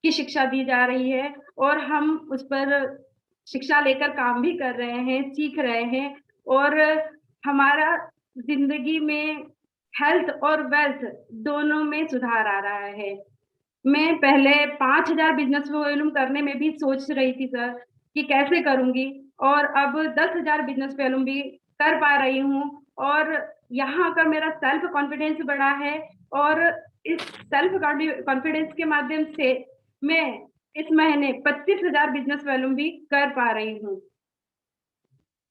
की शिक्षा दी जा रही है और हम उस पर शिक्षा लेकर काम भी कर रहे हैं, सीख रहे हैं और हमारा जिंदगी में हेल्थ और वेल्थ दोनों में सुधार आ रहा है। मैं पहले 5000 बिजनेस वॉल्यूम करने में भी सोच रही थी सर कि कैसे करूंगी, और अब 10,000 बिजनेस वॉल्यूम भी कर पा रही हूँ और यहाँ आकर मेरा सेल्फ कॉन्फिडेंस बढ़ा है और इस सेल्फ कॉन्फिडेंस के माध्यम से मैं इस महीने 25,000 बिजनेस वॉल्यूम भी कर पा रही हूँ।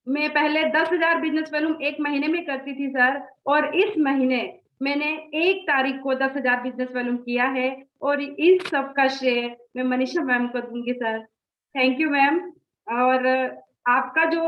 मैं पहले 10,000 बिजनेस वॉल्यूम एक महीने में करती थी सर, और इस महीने मैंने 1 तारीख को 10,000 बिजनेस वॉल्यूम किया है और इस सब का श्रेय मैं मनीषा मैम को दूंगी सर। Thank you ma'am. और आपका जो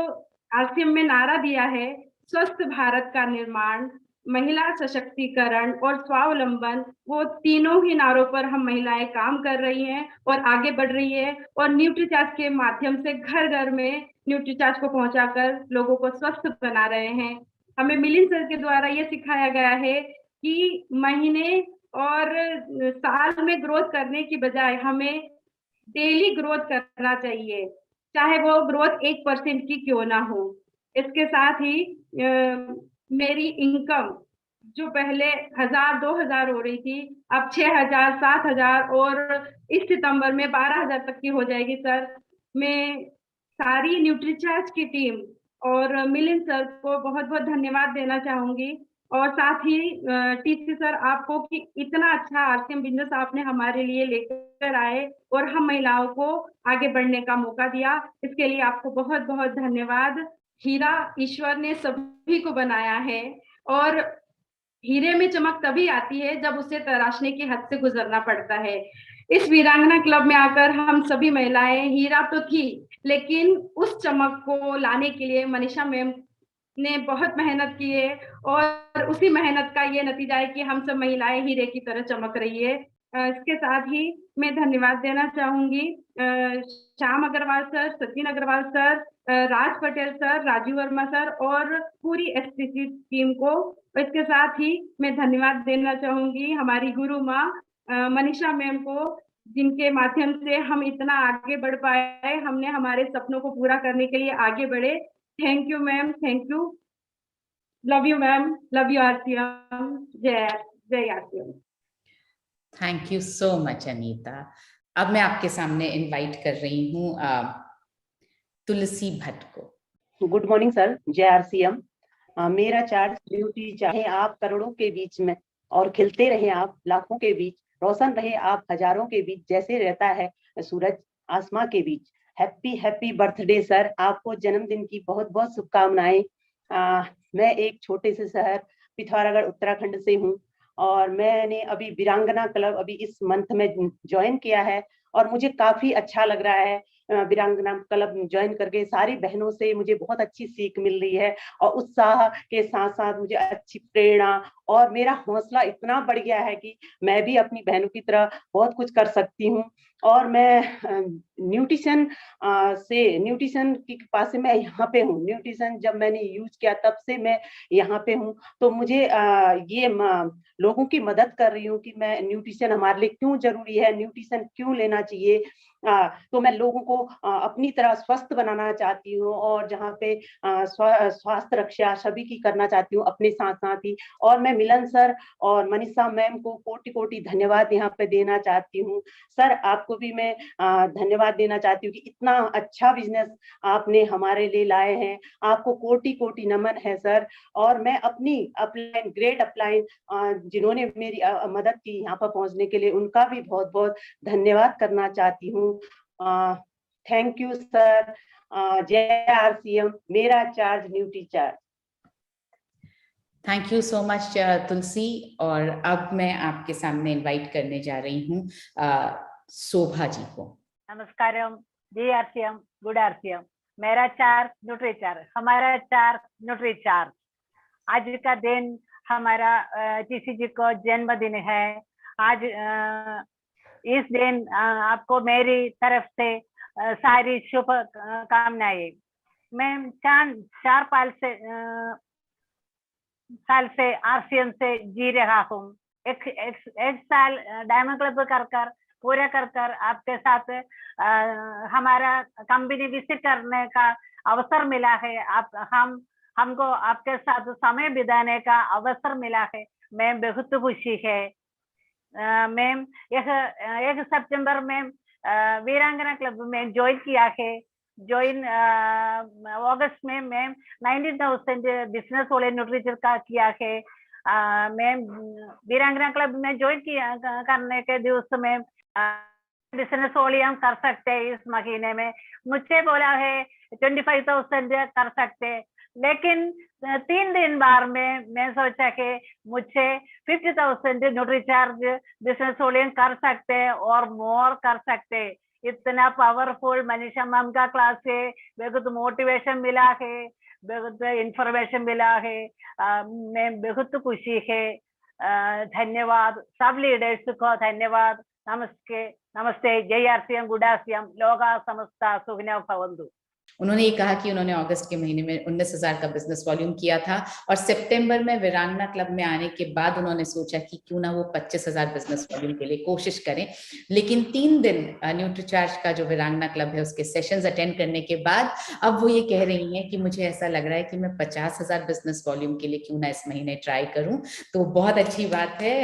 आरसीएम में नारा दिया है, स्वस्थ भारत का निर्माण, महिला सशक्तिकरण और स्वावलंबन, वो तीनों ही नारों पर हम महिलाएं काम कर रही हैं और आगे बढ़ रही है और न्यूट्रीचार्ज के माध्यम से घर घर में न्यूट्रीचार्ज को पहुंचाकर लोगों को स्वस्थ बना रहे हैं। हमें मिलिंद सर के द्वारा ये सिखाया गया है कि महीने और साल में ग्रोथ करने की बजाय हमें डेली ग्रोथ करना चाहिए, चाहे वो ग्रोथ 1% की क्यों ना हो। इसके साथ ही मेरी इनकम जो पहले 1000-2000 हो रही थी, अब 6000, 7000 और इस सितंबर में 12000 तक की हो जाएगी सर। मैं सारी न्यूट्रीचार्ज की टीम और मिलिंद सर को बहुत बहुत धन्यवाद देना चाहूंगी, और साथ ही टीसी सर आपको कि इतना अच्छा आरसीएम बिजनेस आपने हमारे लिए लेकर आए और हम महिलाओं को आगे बढ़ने का मौका दिया, इसके लिए आपको बहुत बहुत धन्यवाद। हीरा ईश्वर ने सभी को बनाया है और हीरे में चमक तभी आती है जब उसे तराशने की हद से गुजरना पड़ता है। इस वीरांगना क्लब में आकर हम सभी महिलाएं हीरा तो थी, लेकिन उस चमक को लाने के लिए मनीषा मैम ने बहुत मेहनत की है और उसी मेहनत का ये नतीजा है कि हम सब महिलाएं हीरे की तरह चमक रही है। इसके साथ ही मैं धन्यवाद देना चाहूंगी श्याम अग्रवाल सर, सचिन अग्रवाल सर, राज पटेल सर, राजीव वर्मा सर और पूरी एसटीसी टीम को। इसके साथ ही मैं धन्यवाद देना चाहूंगी हमारी गुरु माँ मनीषा मैम को, जिनके माध्यम से हम इतना आगे बढ़ पाए, हमने हमारे सपनों को पूरा करने के लिए आगे बढ़े। Thank you ma'am, thank you, love you ma'am, love you RCM, जय RCM. Thank you so much Anita. अब मैं आपके सामने इनवाइट कर रही हूँ तुलसी भट्ट को। गुड मॉर्निंग सर, जय आरसीएम। मेरा चार्ज ड्यूटी, चाहे आप करोड़ों के बीच में और खिलते रहे आप लाखों के बीच, रोशन रहे आप हजारों के बीच, जैसे रहता है सूरज आसमां के बीच। हैप्पी हैप्पी बर्थडे सर, आपको जन्मदिन की बहुत बहुत शुभकामनाएं। मैं एक छोटे से शहर पिथौरागढ़ उत्तराखंड से हूँ और मैंने अभी वीरांगना क्लब अभी इस मंथ में ज्वाइन किया है और मुझे काफी अच्छा लग रहा है। वीरांगना क्लब ज्वाइन करके सारी बहनों से मुझे बहुत अच्छी सीख मिल रही है और उत्साह के साथ साथ मुझे अच्छी प्रेरणा और मेरा हौसला इतना बढ़ गया है कि मैं भी अपनी बहनों की तरह बहुत कुछ कर सकती हूँ। और मैं न्यूट्रिशन के पास से मैं यहाँ पे हूँ। न्यूट्रिशन जब मैंने यूज किया तब से मैं यहाँ पे हूँ। तो मुझे ये लोगों की मदद कर रही हूँ कि मैं न्यूट्रिशन हमारे लिए क्यों जरूरी है, न्यूट्रिशन क्यों लेना चाहिए। तो मैं लोगों को अपनी तरह स्वस्थ बनाना चाहती हूँ और जहाँ पे स्वास्थ्य रक्षा सभी की करना चाहती हूँ अपने साथ साथ ही। और मैं मिलन सर और मनीषा मैम को कोटि कोटि धन्यवाद यहाँ पे देना चाहती हूँ। सर आपको भी मैं धन्यवाद देना चाहती हूँ कि इतना अच्छा बिजनेस आपने हमारे लिए लाए हैं। आपको कोटि कोटि नमन है सर। और मैं अपनी अपलाइन ग्रेट अपलाइन जिन्होंने मेरी मदद की यहाँ पर पहुंचने के लिए, उनका भी बहुत बहुत धन्यवाद करना चाहती हूँ। Thank you sir. जय RCM, मेरा charge Nutricharge. Thank you so much Tulsi. और अब मैं आपके सामने इनवाइट करने जा रही हूँ शोभा जी को। नमस्कारम, जय RCM, गुड RCM, मेरा चार्ज न्यूट्री चार्ज, हमारा चार्ज न्यूट्री चार्ज। आज का दिन हमारा TC जी को जन्मदिन है। आज इस दिन आपको मेरी तरफ से सारी शुभ कामनाएं। मैं 4 साल से RCM से जी रहा हूँ। एक साल डायमंड क्लब कर पूरा कर आपके साथ हमारा कंपनी विजिट करने का अवसर मिला है। हमको आपके साथ समय बिताने का अवसर मिला है। मैं बहुत खुशी है। मैम 1 सितंबर में वीरांगना क्लब में ज्वाइन किया है। अगस्त में मैम 19,000 बिजनेस वाले न्यूट्रिशन का किया है। मैम वीरांगना क्लब में ज्वाइन किया करने के दिवस में बिजनेस वाले हम कर सकते हैं। इस महीने में मुझे बोला है 25,000 कर सकते हैं, लेकिन 3 दिन बाद में मैं सोचा कि मुझे 50,000 न्यूट्री चार्ज बिजनेस वॉल्यूम कर सकते हैं और मोर कर सकते हैं। इतना पावरफुल मनीषा मैम का क्लास है, बहुत मोटिवेशन मिला है, बहुत इंफॉर्मेशन मिला है। मैं बहुत खुशी है। धन्यवाद सब लीडर्स को, धन्यवाद। नमस्ते। जय RCM, गुड RCM, लोका समस्ता सुखिनो भवन्तु। उन्होंने ये कहा कि उन्होंने अगस्त के महीने में 19,000 का बिजनेस वॉल्यूम किया था और सितंबर में वीरांगना क्लब में आने के बाद उन्होंने सोचा कि क्यों ना वो 25,000 बिजनेस वॉल्यूम के लिए कोशिश करें। लेकिन 3 दिन न्यूट्रीचार्ज का जो वीरांगना क्लब है उसके सेशंस अटेंड करने के बाद अब वो ये कह रही हैं कि मुझे ऐसा लग रहा है कि मैं 50,000 बिजनेस वॉल्यूम के लिए क्यों ना इस महीने ट्राई करूं। तो बहुत अच्छी बात है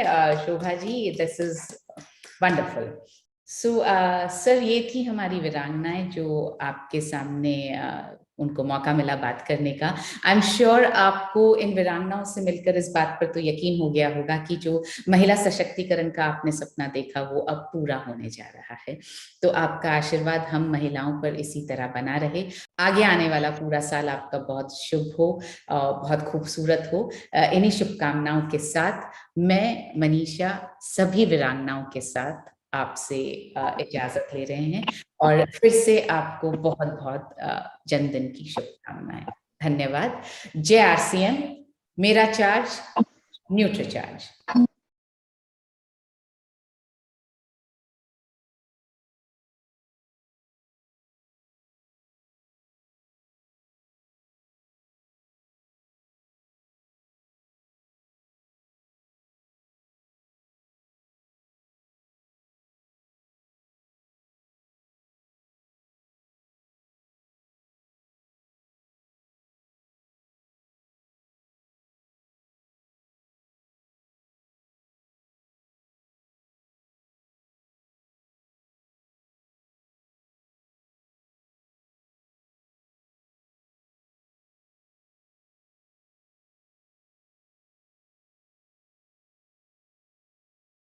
Shobha ji, this is wonderful. Sir ये थी हमारी वीरांगनाएं जो आपके सामने उनको मौका मिला बात करने का। आई एम श्योर आपको इन वीरांगनाओं से मिलकर इस बात पर तो यकीन हो गया होगा कि जो महिला सशक्तिकरण का आपने सपना देखा वो अब पूरा होने जा रहा है। तो आपका आशीर्वाद हम महिलाओं पर इसी तरह बना रहे। आगे आने वाला पूरा साल आपका बहुत शुभ हो, बहुत खूबसूरत हो। इन्हीं शुभकामनाओं के साथ मैं मनीषा सभी वीरांगनाओं के साथ आपसे इजाजत ले रहे हैं और फिर से आपको बहुत बहुत जन्मदिन की शुभकामनाएं। धन्यवाद। जय RCM, मेरा चार्ज न्यूट्री चार्ज।